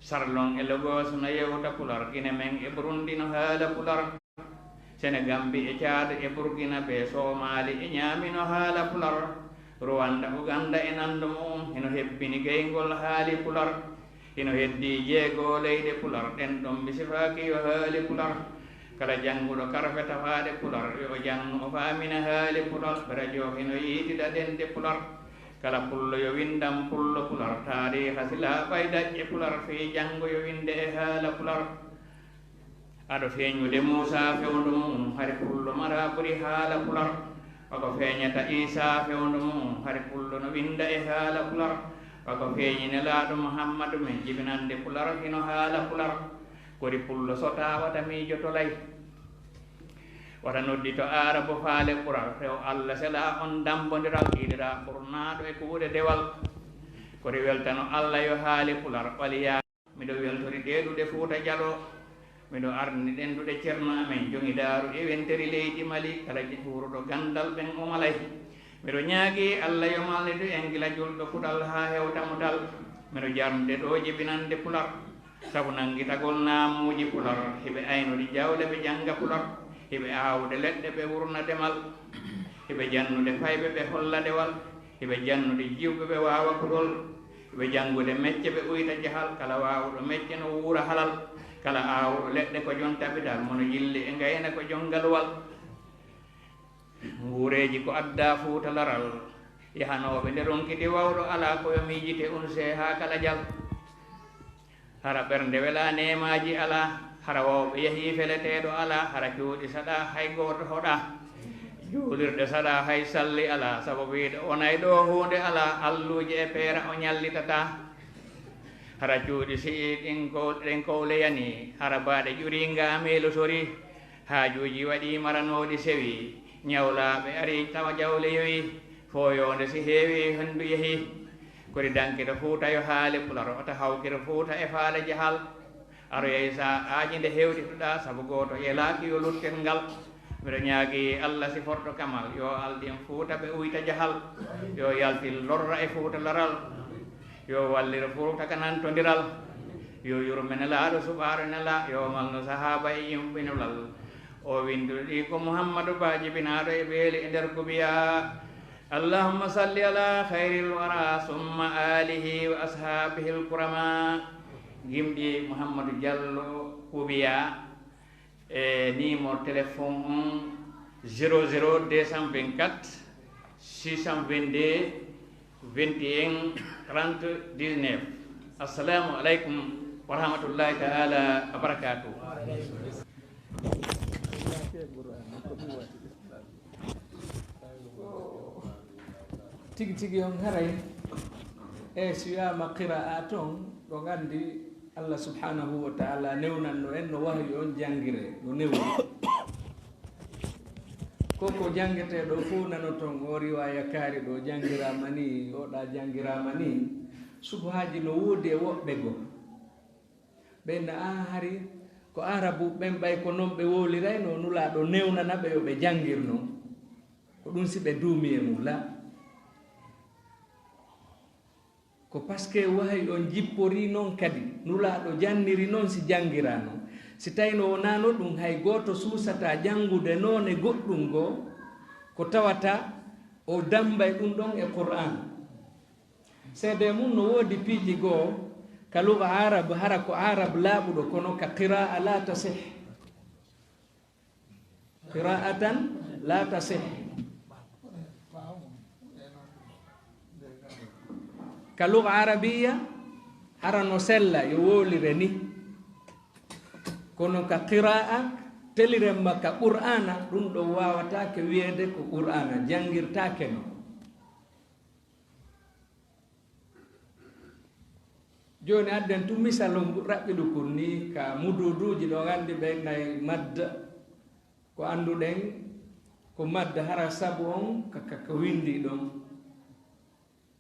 sarlon e logos no yewta pular guine men e burundi no haala pular sénégambi e caad e burkina be somali e ñaami no haala pular rwanda uganda e nando mum hino hebbini geygol haali pular hino heddi jeego leyɗe pular ɗen ɗon bisifaki yo haali pular kala jannguɗo karfe tafaɗe pular yo jannu o faamina haali pular radio hino yiitida ɗende pular kala pullo yo windan pullo pular taariha sila ɓay daƴƴe pular fi janngo yo winde e haala pular aɗo feeñude moussa fewndu mum hari pullo mara ɓuri haala pular wako feeñata isa fewndu mum hari pullo no winda e haala pular wako feeñine laaɗo mouhammadou men jibinande pular hino haala pular kori pullo sota wata miijoto lay wata noddi to aara bo faale ɓural rew allah sela on dambodiral ɗiɗira ɓurnaɗo e kuuɗe dewal kori weltano allah yo haali pular ɓaliya miɗo weltori ɗeɗuɗe fuuta jaɗo miɗo arni ɗenduɗe ceerno amen jongi daaru e wenteri leydi mali kala huuruɗo gandal ɓen omalay miɗo ñaagi allah yo malnidu en gila julɗo kuɗal ha hewtamo dal miɗo jarnude ɗo jibinande pular sabu nanguitagol naamuji pular heɓe aynude jawle ɓe jangga pular heɓe aawde leɗɗe ɓe wurna demal heɓe jannude fayɓe ɓe holla dewal heɓe jannude jiwɓe ɓe wawa kuɗol heɓe janngude mecce ɓe uyta jahal kala wawuɗo mecce no wuura halal kala aawuɗo leɗɗe ko jon tabidal mono yilli e ngayna ko jongalwal nguureji ko adda fuuta laral yahanoɓe nde ronkidi wawɗo ala koyo miijite unse ha kala jal hara ɓernde wela nemaji ala hara wawɓe yeehi feleteɗo ala hara cuuɗi saɗa hay goto hoɗa juulirɗe saɗa hay salli ala sabu wiide onay ɗo hunde ala alluji e peera o ñallitata hara cuuɗi si ɗen kowleyani hara baɗe ƴuringa meelo sori haajuji waɗi maranoɗi sewi ñawlaɓe ari tawa jawle yoyi foyonde si heewi hendu yeehi kori dankiro fuuta yo haali pular ota hawkiro fuuta e faale jahal aro yeyi sa aaji nde hewtitoɗa saabu goto yelaki yo luttel ngal mbiɗo ñaagi allah si forɗo kamal yo aldi en fuuta ɓe uyta jahal yo yaltil lorra e fuuta laral yo walliro fuuta ka nantodiral yo yurmene laaɗo suɓaaro nela yo malno sahaba e yimɓinolal o windude ɗi ko mouhammadou ba jibinaɗo e beeli e nder kubiya allahumma salli ala hayril wara summa alihi wa ashabihi lkurama gimɗi mouhammadou diallo kubiya e numéro téléphone on 00 224 622 21 30 19 assalamu aleykum wa rahmatullahi taala wa barakatuh. tigi tigi on haray e so wiyama qira'a toon ɗo gandi allah subhanahu wa taala newnanno en no wahyi on jangire no newni koko jangeteɗo fof nano toon o riwaya kaari ɗo jangirama ni oɗa jangirama ni subahaji no woodi e woɓɓe go ɓenna a hari ko arabu ɓen ɓay ko noon ɓe wolirayno nulaɗo newnana ɓe yo ɓe jangirno ko ɗum si ɓe duumi e mum la ko par ce que wahay on jippori noon kadi nulaɗo janniri noon si jangirano si tawino wonano ɗum hay goto suusata jangude noon e goɗɗum goo ko tawata o dambay ɗum ɗon e qur'an seede mum no woodi piiji goo ka luga arabe hara ko arabe laaɓuɗo kono ka qira'a la tasih qira'atan la tasih ka luga arabiya hara no sella yo wolire ni kono ka qira'a teliren makka qur'ana ɗum ɗo wawatake wiyede ko qur'ana jangirtake no joni adden tum misalo raɓɓiɗu kon ni ka mududuji ɗo gandi ɓe nayi madda ko anduɗen ko madda hara sabu on ka windi ɗon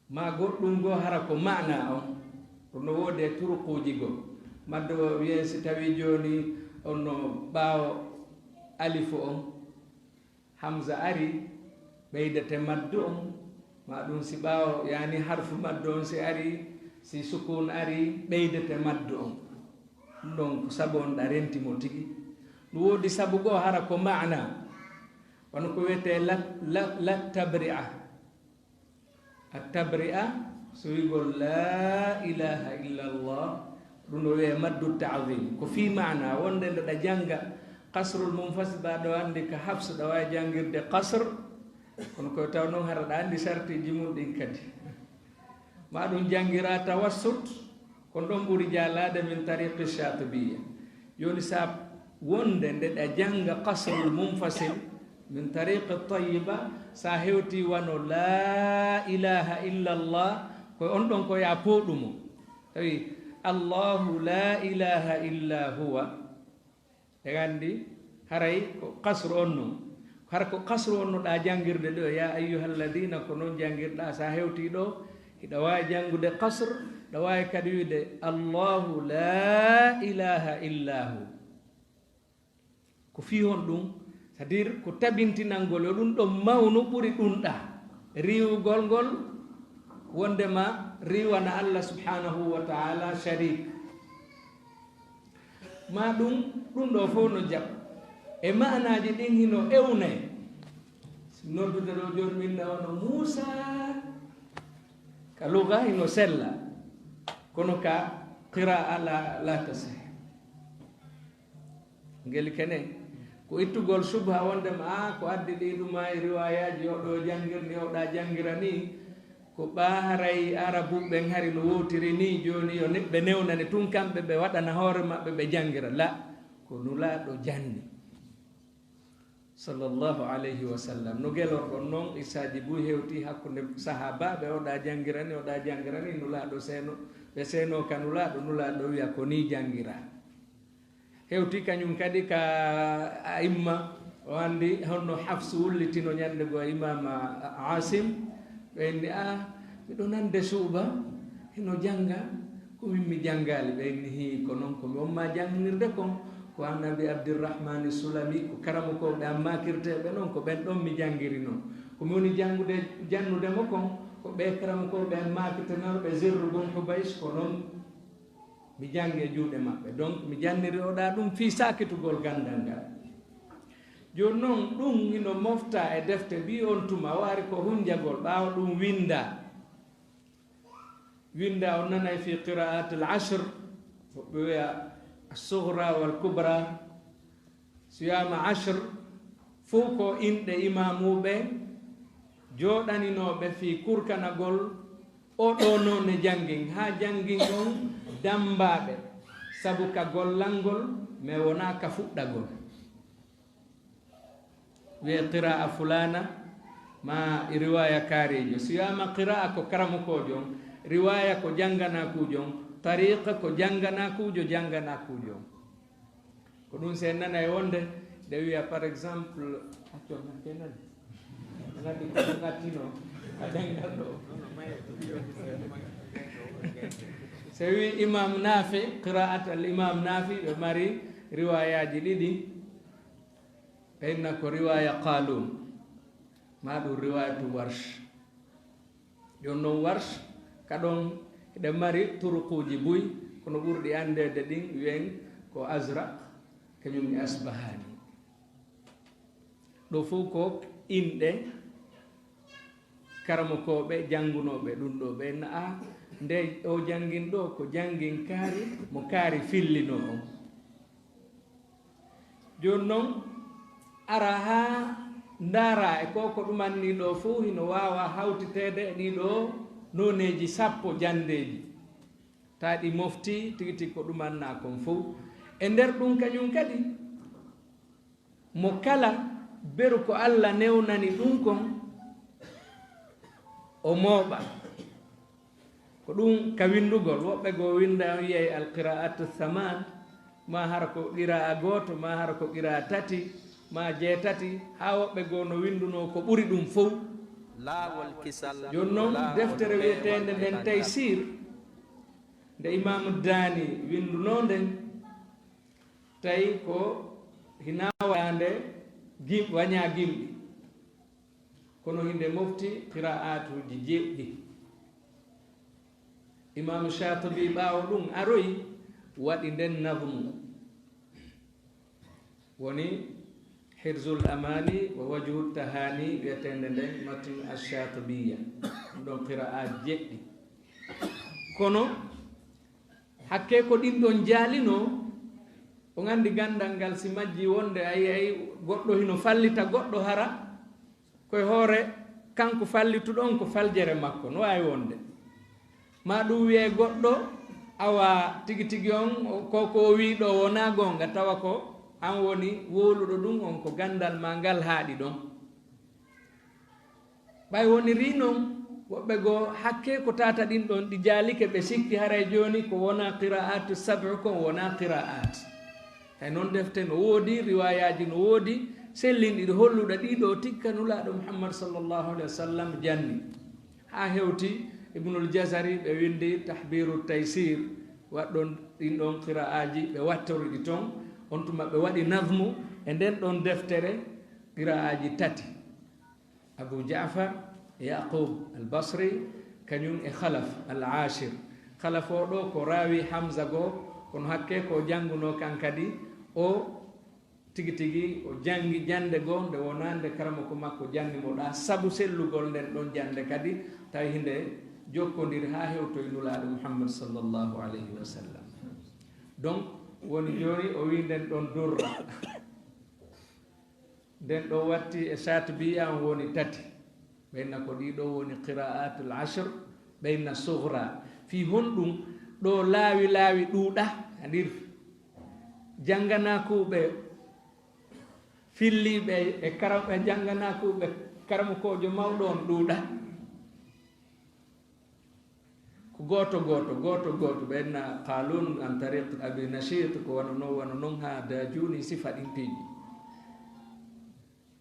ma goɗɗum go hara ko mana on kono woodi e turukuji go madda o wiye si tawi joni onno ɓaawo alifu on hamza ari ɓeydete maddu on ma ɗum si ɓaawo yani harfu maddu on si ari si sukun ari ɓeydete maddu on ɗum ɗon ko sabu on ɗa rentimo tigi ɗum woodi sabu goo hara ko mana wono ko wiyete la tabri'a a tabri'a so wigol la ilaha illa llah ɗum ɗo wiye maddu ta'zim ko fi mana wonde nde ɗa janga qasrul munfasil ba ɗo andi ka habse ɗa wawi jangirde qasr kono koye taw noon hara ɗa andi sartiji mum ɗin kadi ma ɗum jangira tawassut kono ɗon ɓuri jalade min tariqi chatibiya joni sa wonde nde ɗa janga qasrul munfasil min tariqi tayiba sa hewti wano la ilaha illa llah koye on ɗon ko ya poɗumo tawi allahu la ilaha illa huwa e gandi haray ko qasru on noon hara ko qasru on no ɗa jangirde ɗo ya ayyuha alladina ko noon jangirɗa sa hewti ɗo hiɗa wawi jangude qasr ɗa wawi kadi wiide allahu la ilaha illa hu ko fi hon ɗum c'est à dire ko tabintinalngol yo ɗum ɗo mawnu ɓuri ɗumɗa riwugol ngol wondema riwana allah subhanahu wa taala sharik ma ɗum ɗo fof no jaɓ e manaji ɗin hino ewne noddude ɗo joni minne ono moussa ka luga hino sella kono ka qira'a la tasih ngel kene ko ittugol subha wondema ko addi ɗi ɗuma e riwayaji oɗo jangirni oɗa jangira ni ko ɓaharay arabuɓen hari no wowtiri ni joni yo neɓɓe newnane tun kamɓe ɓe waɗana hoore maɓɓe ɓe jangira la ko nulaɗo janni sallllahu alayhi wa sallam no gelorɗon noon isaji buy hewti hakkude sahabaɓe oɗa jangirani nulaɗo seno ɓe seno ka nulaɗo wiya ko ni jangira hewti kañum kadi ka aimma o andi honno hafsu wullitino ñande go imam asim ɓeyni miɗo nande suuba hino janga komin mi jangali ɓeyni hi ko noon komi omma jangnirde kon ko annabi abdirrahmani sulami ko karamo ko ɓe an makirteɓe noon ko ɓen ɗon mi jangiri noon komi woni jannudemo kon ko ɓe karamo ko ɓe an makirtenoɓe zirru gon hubays ko noon mi jangi e juuɗe maɓɓe donc mi janniri oɗa ɗum fi sakitugol gandal ngal joni noon ɗum ino mofta e defte mbi on tuma wari ko hunjagol ɓaawa ɗum winda on nanay fi qira'at al ashr woɓɓe wiya assuhra wal kubra siyama ashr fof ko inɗe imamuɓe joɗaninoɓe fi kurkanagol oɗo noon ne jangin ha jangin on dambaɓe sabu ka gollal mais wona ka fuɗɗagol wiye qira'a fulana ma riwaya kaarijo siyama qira'a ko karamukojo on riwaya ko janganakujo on tariqa ko janganakujo ko ɗum se nana e wonde de wiya par exemple acconakenani gandi kono gattino a dengal ɗo so wi imam nafi qira'at al imam nafi ɓe mari riwayaji ɗiɗi ɓenna ko riwaya qalum ma ɗum riwayatu warsh jon noon warsh kaɗon eɗe mari turukuji buy kono ɓurɗi andede ɗin wiyen ko azraq kañum e asbahani ɗo fof ko inɗe karamokoɓe jangunoɓe ɗum ɗo ɓenna a nde o jangin ɗo ko jangin kaari mo kaari fillino on joni noon ara ha ndara e ko ɗumanni ɗo fof hino wawa hawtitede e ɗiɗo noneji sappo jandeji ta ɗi mofti tigi tigi ko ɗumanna kon fof e nder ɗum kañum kadi mo kala beru ko Allah newnani ɗum kon o mooɓa ko ɗum ka windugol. woɓɓe goo winda yiyay alqira'atu thaman, ma hara ko qira'a gooto, ma hara ko qira'a tati, ma jeetati, ha woɓɓe goo no winduno ko ɓuri ɗum fof. joni noon deftere wiyetende nden taysir nde imamu dani winduno nden tawi ko hinawande waña gimɗi, kono hinde mofti qira'atuji jeɗɗi. imamu Shatibi ɓaawo ɗum aroyi waɗi nden nadmu woni hirzul amani wa wajhu tahani wiyetende nden matn ash-Shatibiya, ɗum ɗon qira'at jeɗɗi. kono hakke ko ɗin ɗon jaalino, o gandi gandal ngal si majji wonde ayi goɗɗo hino fallita goɗɗo hara koye hoore kanko fallituɗon ko faljere makko, no wawi wonde. ma ɗum wiye goɗɗo awa tigi tigi on koko wiɗo wona gonga, tawa ko an woni woluɗo ɗum on ko gandal ma ngal haaɗi ɗon. ɓay woniri noon woɓɓe goo hakke ko tata ɗin ɗon ɗi jaalike ɓe sikki haray joni ko wona qira'atu sab'u ko wona qira'at. hay noon defte no woodi, riwayaji no woodi sellinɗi ɗi holluɗa ɗiɗo tikka nulaɗo Muhammad sallllahu alayhi wa sallam janni. ha hewti ibnul jazari ɓe windi tahbiru taysir waɗɗon ɗin ɗon qira'aji ɓe wattoriɗi toon, on tuma ɓe waɗi nadmu e nden ɗon deftere qira'aji tati. Abu Ja'far Yaqub al-Basri kañum e Khalaf al-Ashir. Khalaf o ɗo ko rawi Hamza goo, kono hakke ko jannguno kan kadi o tigi tigi o jangi jande goo nde wonande karama ko makko jannimo ɗa sabu sellugol nden ɗon jande kadi tawi hinde jokkodiri ha hewtoye nulaɗo Muhammad sallllahu alayhi wa sallam. donc woni joni o wi nden ɗon durra nden ɗo watti e Shatibiya on woni tati, ɓeyna ko ɗiɗo woni qira'atul ashr ɓeyna sughra fi honɗum ɗo laawi laawi ɗuuɗa ndir jannganakuɓe filliɓe e karamɓe jannganakuɓe karamukojo mawɗo on ɗuuɗa ko goto goto ɓenna qalun an tariq abi nashit ko wano noon ha da juni sifa ɗin piiji.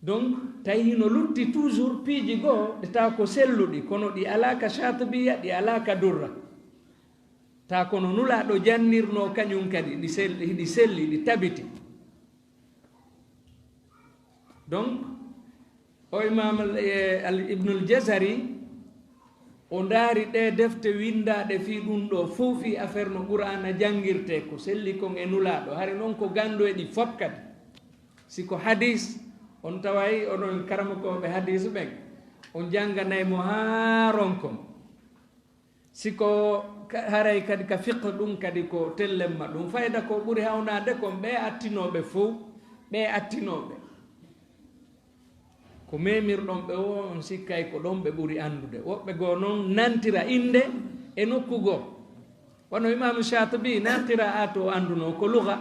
donc tawi no lutti toujours piiji goo ɗe taw ko selluɗi kono ɗi alaka Shatibiya ɗi alaka durra, ta kono nulaɗo jannirno kañum kadi ɗi selli ɗi tabiti. donc o imam ibnul jazari o ndaari ɗe defte windaɗe fi ɗum ɗo fof fi affaire no qur'ana janngirte ko selli kon e nulaɗo, hari noon ko gandu e ɗi fof kadi. siko hadis on taway onon karamokoɓe hadis ɓen on jannganaymo ha ronkon, siko haray kadi ka fiqe ɗum kadi ko tellemma ɗum fayda ko ɓuri hawnade kon ɓe attinoɓe fof ɓe attinoɓe ko memirɗon ɓe o on sikkay ko ɗon ɓe ɓuri andude. woɓɓe goo noon nantira inde e nokku goo, wono imamu Shatibi na qira'at o anduno ko lugha,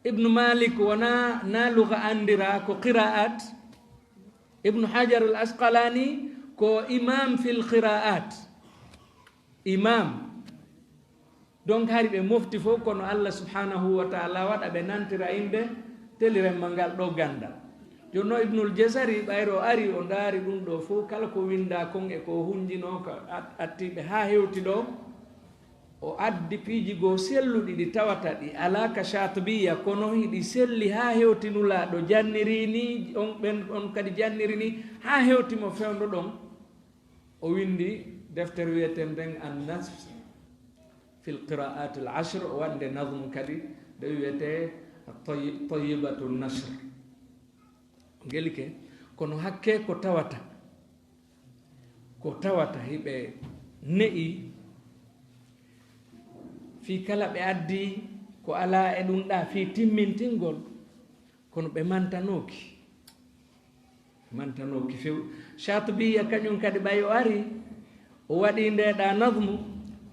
ibnu Malik wona na lugha andira ko qira'at, ibnu Hajar al Asqalani ko imam fil qira'at, imam. donc hari ɓe mofti fof kono Allah subhanahu wa ta'ala waɗa ɓe nantira inde teliremma ngal ɗo gandal. jonno ibnul jazari ɓayro ari o ndaari ɗum ɗo fof kala ko winda kon e ko hunjino ko attiɓe ha hewti ɗo o addi piiji goo selluɗi ɗi tawata ɗi alaka Shatibiya kono hiɗi selli ha hewti nulaɗo janniri ni on kadi janniri ni ha hewti mo fewndo ɗon o windi deftere wiyeten nden an nasf fil qira'at al ashr o wande nadmu kadi nde wiyete tayyibatu nashr gelike. kono hakke ko tawata hiɓe ne'i fi kala ɓe addi ko ala e ɗum ɗa fi timmintingol kono ɓe mantanoki few. Shatibiya kañum kadi ɓay o ari o waɗi ndeɗa nadmu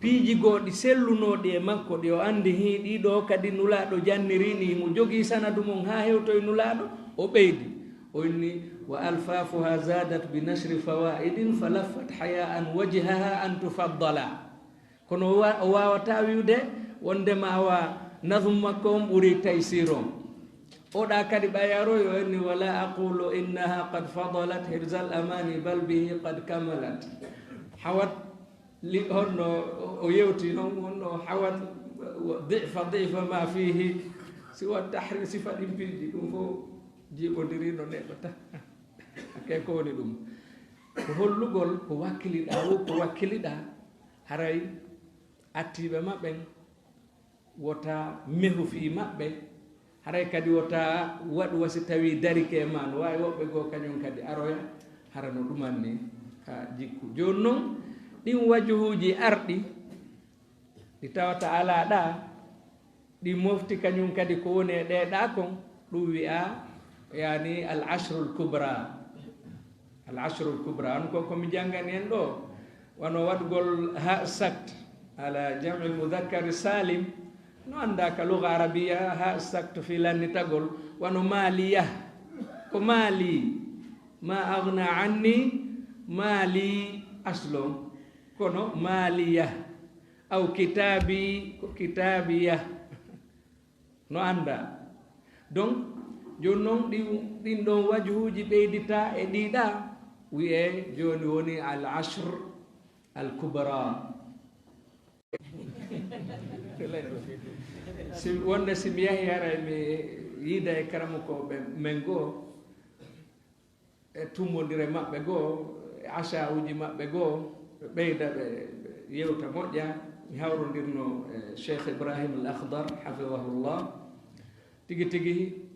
piiji gooɗi sellunooɗi e makko ɗi o anndi ɗiɗo kadi nulaaɗo jannirini mo jogii sanadu mum haa hewtoye nulaaɗo o ɓeydi o inni wa alfafuha zadat bi nasri fawaidin fa laffat haya'an wajhaha an tufaddala kono o wawata wiwde wondema awa nadum makko on ɓuri taysir on oɗa kadi ɓayaroyo enni wala aqulu innaha qad fadalat hirzal amani bal bihi qad kamalat hawat li honno o yewti noon honno hawat difa ma fihi siwa tahri sifa ɗin piiji ɗum fof jiiɓodirino neɗɗo tan ake ko woni ɗum ko hollugol ko wakkiliɗa wo ko wakkiliɗa haray attiɓe maɓɓen wota mehu fi maɓɓe haray kadi wota waɗu wasi tawi darike ma no wawi woɓɓe goo kañum kadi aroya hara no ɗumanni ha jikku joni noon ɗin wajuhuji arɗi ɗi tawata ala ɗa ɗi mofti kañum kadi ko woni e ɗeɗa kon ɗum wi'a yani al ashrul kubra on ko komi janggani en ɗo wano waɗgol ha sakt ala jam'il mudakkari salim no anda ka lugha arabiya ha sakt fi lannitagol wano maliya ko mali ma aghna anni mali aslo kono maliya aw kitabi ko kitabiya no anda donc joni noon ɗin ɗon wajuhuji ɓeydita e ɗiɗa wiye joni woni al ashr al kubra wonde simi yahi hara mi yiida e karama ko ɓe men goo e tummodire maɓɓe goo e acha uji maɓɓe goo ɓe ɓeyda ɓe yewta moƴƴa mi hawrodirno e cheikh ibrahim al akhdar hafidahullah tigi tigi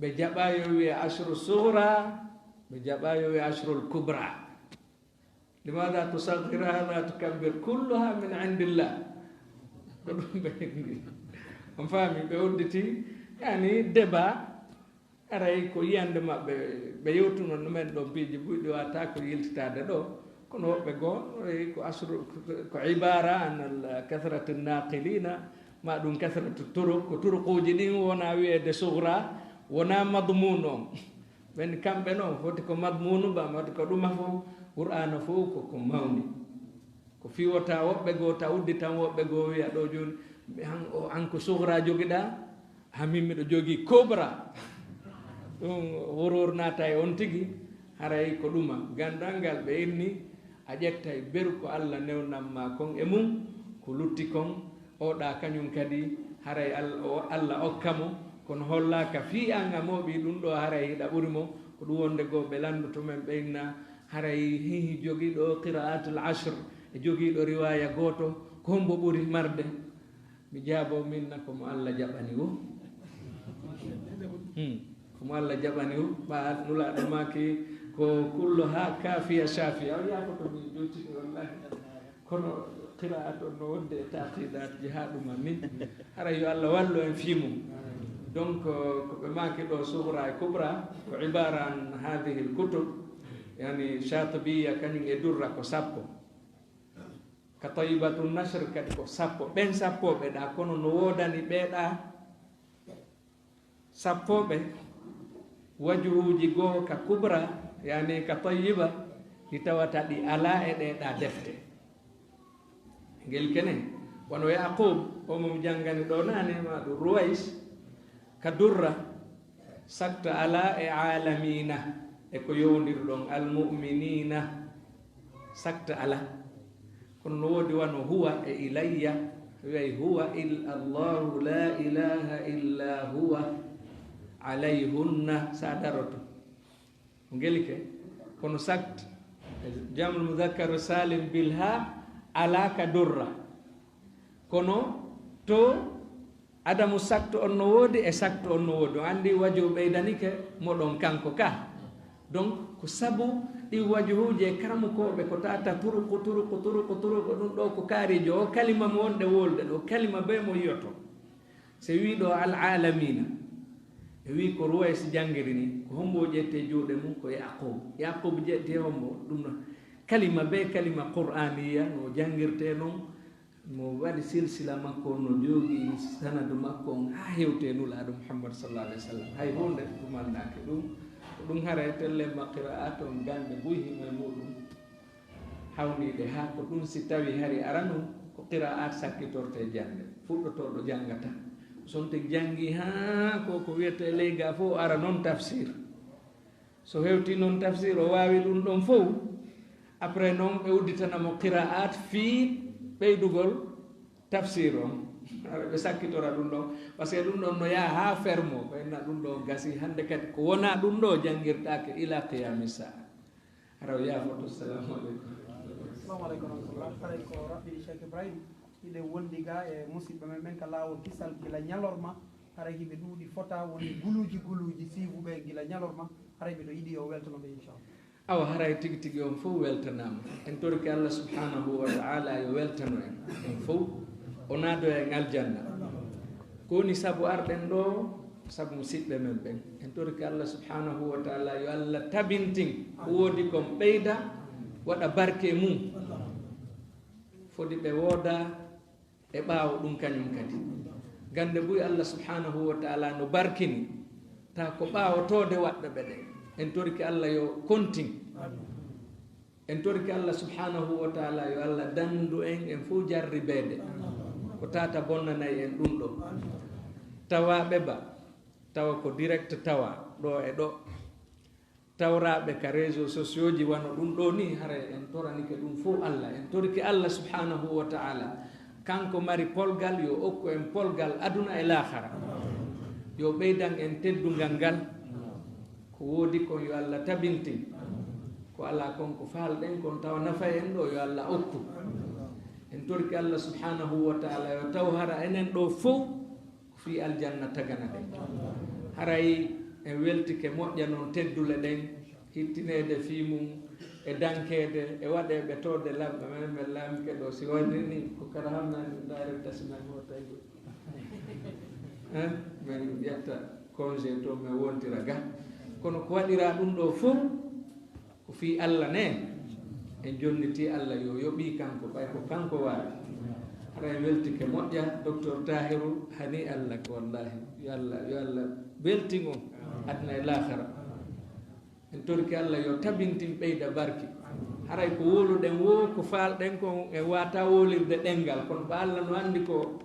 ɓe jaɓayo wiye ashru sugra ɓe jaɓayo wiye ashrul kubra limada tusagira hada tukabbir kulluha min indillah ko ɗum ɓe henndi on faami ɓe udditi yani débat aray ko yiyande maɓɓe ɓe yewtuno ɗumen ɗon piiji ɓuyɗi wata ko yiltitade ɗo kono woɓɓe goo ko asru ko ibara an al kathratu naqilina ma ɗum kathratu turuk ko turukuji ɗin wona wiyede sugra wona madmun on ɓen kamɓe noon foti ko madmunu ba wati ko ɗuma fof qur'ana fof koko mawni ko fiwota woɓɓe goo ta uddi tan woɓɓe goo wiya ɗo joni an ko sugra jogiɗa hamin miɗo jogii cobra ɗum woror naata e on tigi haray ko ɗuma gandal ngal ɓe inni a ƴettay beru ko allah newnanma kon e mum ko lutti kon oɗa kañum kadi haray allah okkamo kono hollaka fi an a mooɓi ɗum ɗo haray hiɗa ɓuri mo ko ɗum wonde goo ɓe landuto men ɓeynna haray hihi jogiiɗo qira'atul ashr e jogiiɗo riwaya gooto ko hombo ɓuri marde mi jaabo minna komo allah jaɓani wo komo allah jaɓani wo ɓa nulaɗo maki ko kullo ha kafiya shafiya o yakoto mi jottini wallahi kono qira'at on no wonde e taqidat ji ha ɗuma min hara yo allah wallu en fiimum donc ko ɓe maki ɗo sugra e kubra ko ibara an hadihi l kutub yani chatibiya kañum e durra ko sappo ka tayibatu nashr kadi ko sappo ɓen sappoɓe ɗa kono no wodani ɓeeɗa sappoɓe wajuhuji goo ka kubra yani ka tayiba ɗi tawata ɗi ala e ɗeɗa defte ngel kene wono yaqub omom janggani ɗo nane ma ɗum ruways ka durra sakta ala e alamina e ko yowdirɗon almuminina sakta ala kono no woodi wano huwa e ilayya wiyay huwa allahu la ilaha illa huwa alayhunna sa daroto ngeli ke kono sakt jamul mudakkar salim bilha ala ka durra kono to adamu sakto on no woodi e sakto on no woodi o anndi waju ɓeydanike moɗon kanko ka donc ko sabu ɗi wajuhuji e karamukoɓe ko tata turuku ɗum ɗo ko kaarijo o kalima mo wonɗe wolde ɗo kalima be mo yiyoto so wi ɗo al alamina e wi ko ruways janngiri ni ko hombo ƴette juuɗe mum ko yaqub ƴetti hombo ɗum ɗo kalima be kalima qur'aniya no jangirte noon mo waɗi silsila makko no joogi sanadu makko on ha hewte nulaaɗo Muhammad sallallahu alaihi wasallam hay hunde ɗumannake ɗum ko ɗum hara telle qira'at on gande buyhima muɗum hawniɗe ha ko ɗum si tawi hari arano ko qira'at sakkitorte jande fuɗɗotoɗo jangata sonte jangi ha ko wiyete leyga fof ara noon tafsir so hewti noon tafsir o wawi ɗum ɗon fof après noon ɓe udditanamo qira'at fii ɓeydugol tafsir on ara ɓe sakkitora ɗum ɗon par ce que ɗum ɗon no yaha ha fermo ɓayna ɗum ɗo gasi hande kadi ko wona ɗum ɗo jangirtake ila qiyami saa ara o yafoto. Assalamu aleykum. Assalamu aleykum rahmatullah. Haray ko raɓɓiɗi Cheikh Ibrahima hiɗe wondi ga e musidɓe men ɓen ka lawol kisal gila ñalorma haray hiɓe ɗuuɗi fota woni guluji siifuɓe gila ñalorma haray ɓeɗo yiiɗi o weltanoɓe inchallah. awa haray tigi tigi on fof weltanama en torki Allah subhanahu wa ta'ala yo weltano en fof o naado en aljanna ko woni sabu arɗen ɗo sabu musidɓe men ɓen en torki Allah subhanahu wa ta'ala yo Allah tabintin ko woodi kon ɓeyda waɗa barke mum foti ɓe wooda e ɓaawo ɗum kañum kadi gande buy Allah subhanahu wa ta'ala no barkini ta ko ɓaawotode waɗɗo ɓe ɗen en torki Allah yo kontin en torki Allah subhanahu wa ta'ala yo Allah dandu en fof jarribeede ko tata bonnanayi en ɗum ɗo tawaɓe ba tawa ko direct tawa ɗo e ɗo tawraɓe ka réseau sociaux ji wano ɗum ɗo ni hara en toranike ɗum fof Allah en torki Allah subhanahu wa ta'ala kanko mari polgal yo okku en polgal aduna e lahara yo ɓeydan en teddungal ngal ko woodi kon yo Allah tabintin ko ala kon ko faalɗen kon tawa nafa en ɗo yo Allah okku en torki Allah subhanahu wa ta'ala yo taw hara enen ɗo fof ko fi aljanna tagana ɗen haray en weltike moƴƴa noon teddule ɗen hittinede fimum e dankede e waɗeɓe tode lamɓe men men laamike ɗo si wani ni ko kara hammani ndaare tasimen hotago min ƴetta congé to min wontira ga kono ko waɗira ɗum ɗo fof ko fi Allah ne en jonniti Allah yo yoɓi kanko ɓay ko kanko wawi hara en weltike moƴƴa docteur Tahiru hani Allah ko wallahi yo Allah weltin on adna e lahara en torki Allah yo tabintin ɓeyda barki haray ko woluɗen wo ko falɗen kon e wata wolirde ɗengal kono ba Allah no andi ko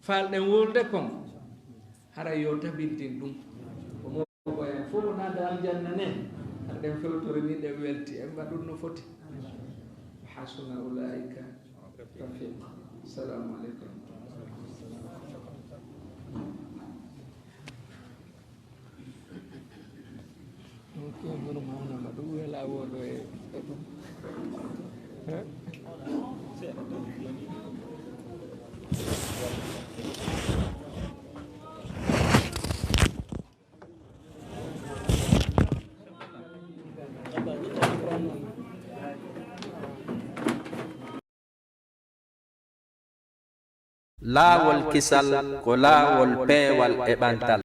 falɗen wolde kon haray yo tabintin ɗum ko en fof naada aljanna ne haɗa ɗen fewtorini ɗen welti en mbaɗum no foti hasuna ulaika rafiq. Assalamu aleykum. Kono mawnama ɗum wela woɗo e ɗum laawol kisal ko laawol peewal e ɓantal.